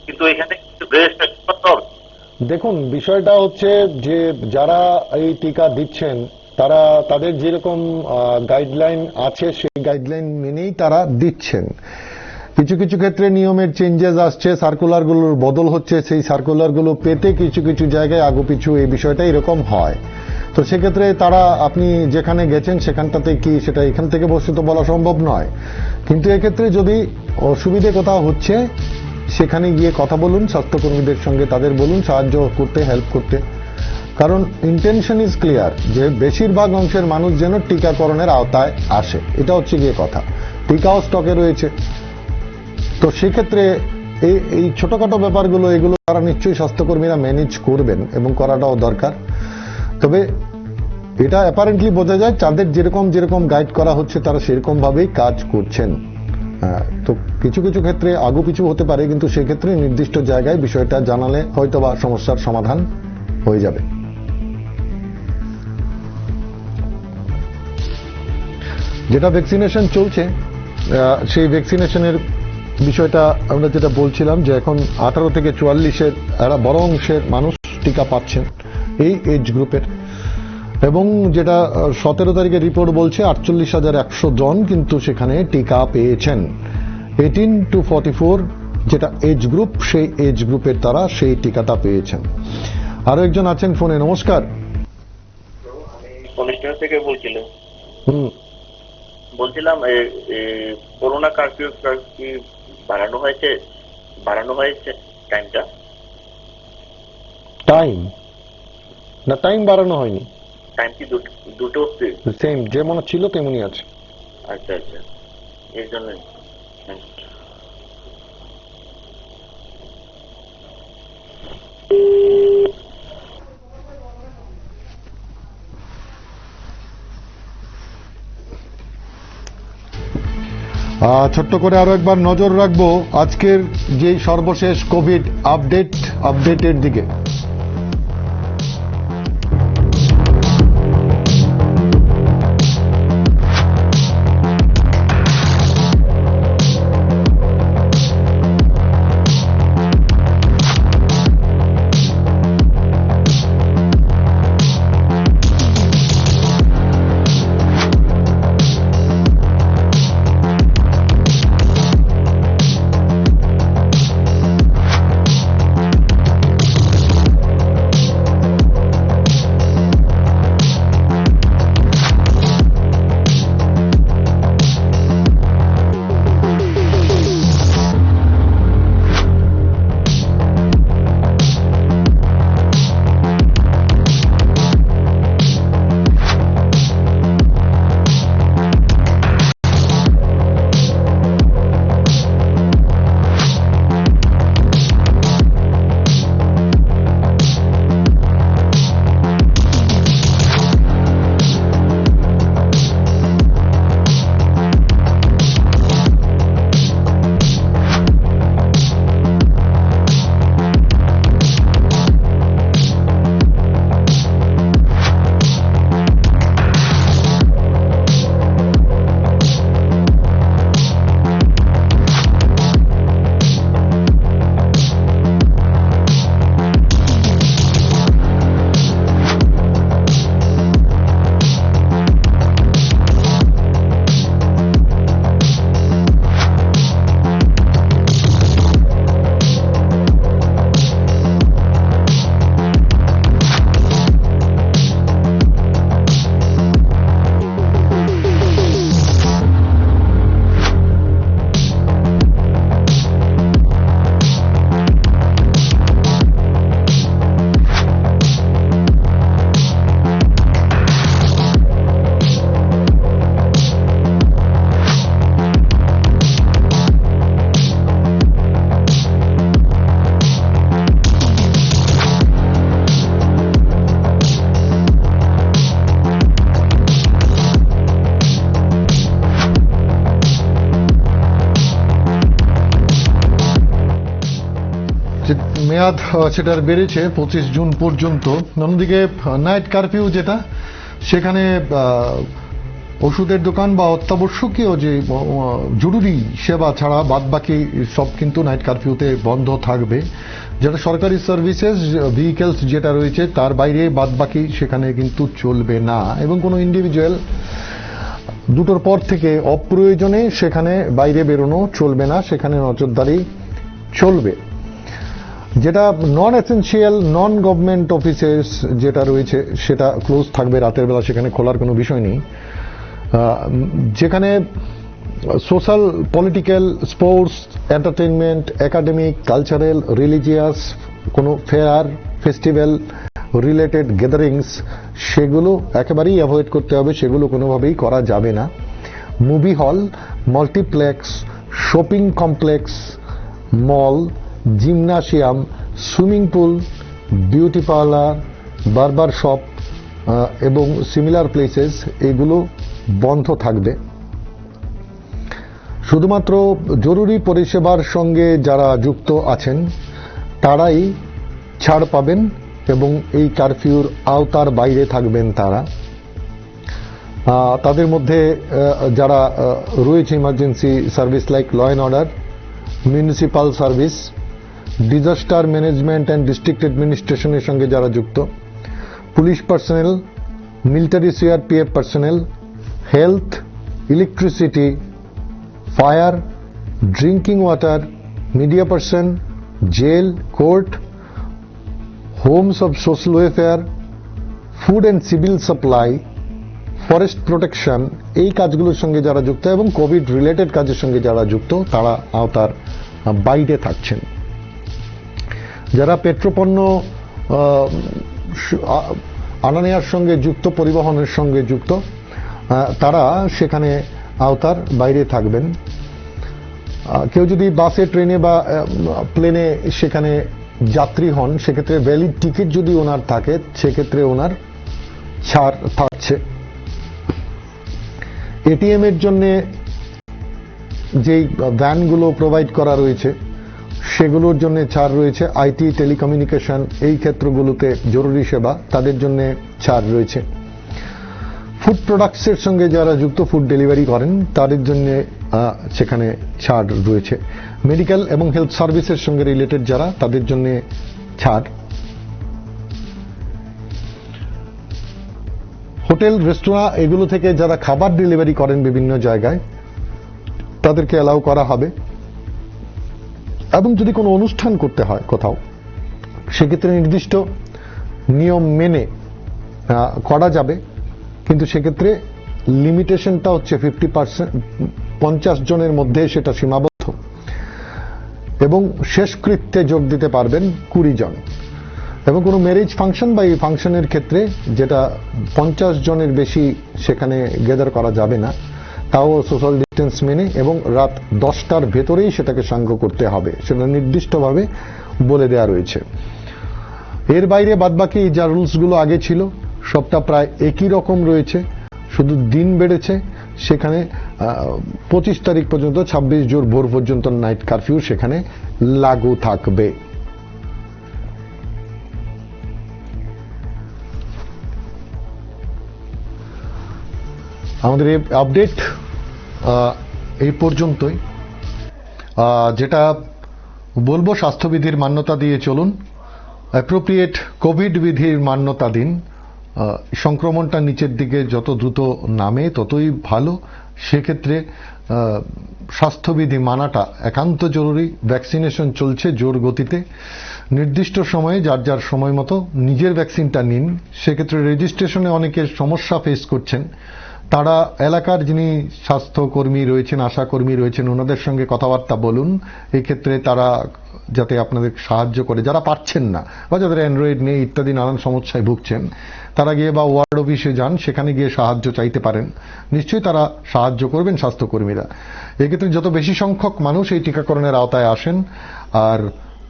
কিন্তু এখানে রেজিস্ট্রেশন করতে হবে। দেখুন বিষয়টা হচ্ছে যে যারা এই টিকা দিচ্ছেন তারা তাদের যেরকম গাইডলাইন আছে সেই গাইডলাইন মেনেই তারা দিচ্ছেন। কিছু কিছু ক্ষেত্রে নিয়মের চেঞ্জেস আসছে, সার্কুলারগুলোর বদল হচ্ছে, সেই সার্কুলারগুলো পেতে কিছু কিছু জায়গায় আগুপিছু এই বিষয়টা এরকম হয়। তো সেক্ষেত্রে তারা, আপনি যেখানে গেছেন সেখানটাতে কি সেটা এখান থেকে বসে তো বলা সম্ভব নয়, কিন্তু এক্ষেত্রে যদি অসুবিধে কোথাও হচ্ছে সেখানে গিয়ে কথা বলুন স্বাস্থ্যকর্মীদের সঙ্গে, তাদের বলুন সাহায্য করতে, হেল্প করতে। কারণ ইন্টেনশন ইজ ক্লিয়ার যে বেশিরভাগ অংশের মানুষ যেন টিকাকরণের আওতায় আসে, এটা হচ্ছে গিয়ে কথা। টিকাও স্টকে রয়েছে, তো সেক্ষেত্রে এই ছোটখাটো ব্যাপারগুলো এগুলো তারা নিশ্চয়ই স্বাস্থ্যকর্মীরা ম্যানেজ করবেন এবং করাটাও দরকার। তবে এটা অ্যাপারেন্টলি বোঝা যায় তাদের যেরকম যেরকম গাইড করা হচ্ছে তারা সেরকম ভাবেই কাজ করছেন। তো কিছু কিছু ক্ষেত্রে আগুপিছু হতে পারে, কিন্তু সেক্ষেত্রে নির্দিষ্ট জায়গায় বিষয়টা জানালে হয়তোবা সমস্যার সমাধান হয়ে যাবে। যেটা ভ্যাকসিনেশন চলছে সেই ভ্যাকসিনেশনের বিষয়টা আমরা যেটা বলছিলাম যে এখন 18 থেকে 44-এর এরা বড় অংশের মানুষ টিকা পাচ্ছেন এই এজ গ্রুপের, এবং যেটা 17 তারিখের রিপোর্ট বলছে 48,100 জন কিন্তু সেখানে টিকা পেয়েছেন। 18 to 44 যেটা এজ গ্রুপ, সেই এজ গ্রুপের তারা সেই টিকাটা পেয়েছেন। আরো একজন আছেন ফোনে। নমস্কার, অনুষ্ঠান থেকে বলছিলাম করোনা কারফিউ কি বাড়ানো হয়েছে টাইমটা? টাইম বাড়ানো হয়নি, টাইম কি দুটো সেম যেমন ছিল তেমনই আছে। আচ্ছা আচ্ছা, এর জন্য ছোট্ট করে আরো একবার নজর রাখবো আজকের যে সর্বশেষ কোভিড আপডেটের দিকে। মেয়াদ সেটার বেড়েছে 25 জুন পর্যন্ত। অন্যদিকে নাইট কারফিউ যেটা, সেখানে ওষুধের দোকান বা অত্যাবশ্যকীয় যে জরুরি সেবা ছাড়া বাদবাকি সব কিন্তু নাইট কারফিউতে বন্ধ থাকবে। যেটা সরকারি সার্ভিসেস ভেহিকেলস যেটা রয়েছে তার বাইরে বাদবাকি সেখানে কিন্তু চলবে না, এবং কোনো ইন্ডিভিজুয়াল 2টোর পর থেকে অপ্রয়োজনে সেখানে বাইরে বেরোনো চলবে না, সেখানে নজরদারি চলবে। যেটা নন এসেনশিয়াল নন গভর্নমেন্ট অফিসেস যেটা রয়েছে সেটা ক্লোজ থাকবে রাতের বেলা, সেখানে খোলার কোনো বিষয় নেই। যেখানে social, political, sports, entertainment, academic, cultural, religious কোনো ফেয়ার, ফেস্টিভ্যাল রিলেটেড গ্যাদারিংস সেগুলো একেবারেই অ্যাভয়েড করতে হবে, সেগুলো কোনোভাবেই করা যাবে না। Movie hall, multiplex, shopping complex, mall, gymnasium, swimming pool, beauty parlour, barber shop এবং সিমিলার প্লেসেস এগুলো বন্ধ থাকবে। শুধুমাত্র জরুরি পরিষেবার সঙ্গে যারা যুক্ত আছেন তারাই ছাড় পাবেন এবং এই কারফিউর আওতার বাইরে থাকবেন তারা। তাদের মধ্যে যারা রয়েছে emergency service like law and order, municipal service, disaster management and district অ্যাডমিনিস্ট্রেশনের সঙ্গে যারা যুক্ত, police personnel, military CRPF personnel, health, electricity, fire, drinking water, media person, jail, court, homes of social welfare, food and civil supply, forest protection, এই কাজগুলোর সঙ্গে যারা যুক্ত এবং কোভিড রিলেটেড কাজের সঙ্গে যারা যুক্ত তারা আওতার বাইরে থাকছেন। যারা পেট্রোপণ্য আনা নেওয়ার সঙ্গে যুক্ত, পরিবহনের সঙ্গে যুক্ত, তারা সেখানে আওতার বাইরে থাকবেন। কেউ যদি বাসে, ট্রেনে বা প্লেনে সেখানে যাত্রী হন, সেক্ষেত্রে ভ্যালিড টিকিট যদি ওনার থাকে সেক্ষেত্রে ওনার ছাড় থাকছে। এটিএম এর জন্য যেই ভ্যানগুলো প্রোভাইড করা রয়েছে সেগুলোর জন্য ছাড় রয়েছে। আইটি, টেলিকমিউনিকেশন এই ক্ষেত্রগুলোতে জরুরি সেবা, তাদের জন্য ছাড় রয়েছে। ফুড প্রোডাক্টসের সঙ্গে যারা যুক্ত, ফুড ডেলিভারি করেন, তাদের জন্য সেখানে ছাড় রয়েছে। মেডিকেল এবং হেলথ সার্ভিসের সঙ্গে রিলেটেড যারা, তাদের জন্য ছাড়। হোটেল, রেস্তোরাঁ এগুলো থেকে যারা খাবার ডেলিভারি করেন বিভিন্ন জায়গায়, তাদেরকে অ্যালাউ করা হবে। এবং যদি কোনো অনুষ্ঠান করতে হয় কোথাও, সেক্ষেত্রে নির্দিষ্ট নিয়ম মেনে করা যাবে, কিন্তু সেক্ষেত্রে লিমিটেশনটা হচ্ছে 50%, 50 জনের মধ্যে সেটা সীমাবদ্ধ, এবং শেষকৃত্যে যোগ দিতে পারবেন 20 জন। এবং কোনো ম্যারেজ ফাংশন বা এই ফাংশনের ক্ষেত্রে যেটা 50 জনের বেশি সেখানে গেদার করা যাবে না, তাও সোশ্যাল ডিস্টেন্স মেনে এবং রাত 10টার ভেতরেই সেটাকে সাঙ্গ করতে হবে, সেটা নির্দিষ্টভাবে বলে দেওয়া রয়েছে। এর বাইরে বাদবাকি যা রুলসগুলো আগে ছিল সবটা প্রায় একই রকম রয়েছে, শুধু দিন বেড়েছে। সেখানে 25 তারিখ পর্যন্ত, 26 জুন ভোর পর্যন্ত নাইট কারফিউ সেখানে লাগু থাকবে। আমাদের এই আপডেট এই পর্যন্তই। যেটা বলবো, স্বাস্থ্যবিধির মান্যতা দিয়ে চলুন, অ্যাপ্রোপ্রিয়েট কোভিড বিধির মান্যতা দিন। সংক্রমণটা নিচের দিকে যত দ্রুত নামে ততই ভালো, সেক্ষেত্রে স্বাস্থ্যবিধি মানাটা একান্ত জরুরি। ভ্যাকসিনেশন চলছে জোর গতিতে, নির্দিষ্ট সময়ে যার যার সময় মতো নিজের ভ্যাকসিনটা নিন। সেক্ষেত্রে রেজিস্ট্রেশনে অনেকের সমস্যা ফেস করছেন, তারা এলাকার যিনি স্বাস্থ্যকর্মী রয়েছেন, আশাকর্মী রয়েছেন, ওনাদের সঙ্গে কথাবার্তা বলুন। এক্ষেত্রে তারা যাতে আপনাদের সাহায্য করে, যারা পারছেন না বা যাদের অ্যান্ড্রয়েড নেই ইত্যাদি নানান সমস্যায় ভুগছেন, তারা গিয়ে বা ওয়ার্ড অফিসে যান, সেখানে গিয়ে সাহায্য চাইতে পারেন। নিশ্চয়ই তারা সাহায্য করবেন স্বাস্থ্যকর্মীরা। এক্ষেত্রে যত বেশি সংখ্যক মানুষ এই টিকাকরণের আওতায় আসেন, আর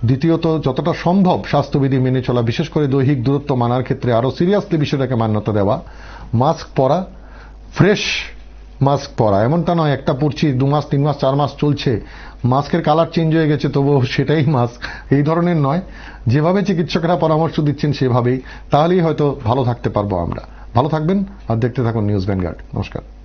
দ্বিতীয়ত যতটা সম্ভব স্বাস্থ্যবিধি মেনে চলা, বিশেষ করে দৈহিক দূরত্ব মানার ক্ষেত্রে আরো সিরিয়াসলি বিষয়টাকে মান্যতা দেওয়া, মাস্ক পরা, ফ্রেশ মাস্ক পরা, এমনটা নয় একটা পরছি 2 মাস 3 মাস 4 মাস চলছে, মাস্কের কালার চেঞ্জ হয়ে গেছে তবুও সেটাই মাস্ক, এই ধরনের নয়। যেভাবে চিকিৎসকরা পরামর্শ দিচ্ছেন সেভাবেই, তাহলেই হয়তো ভালো থাকতে পারবো আমরা। ভালো থাকবেন আর দেখতে থাকুন নিউজ ভ্যানগার্ড। নমস্কার।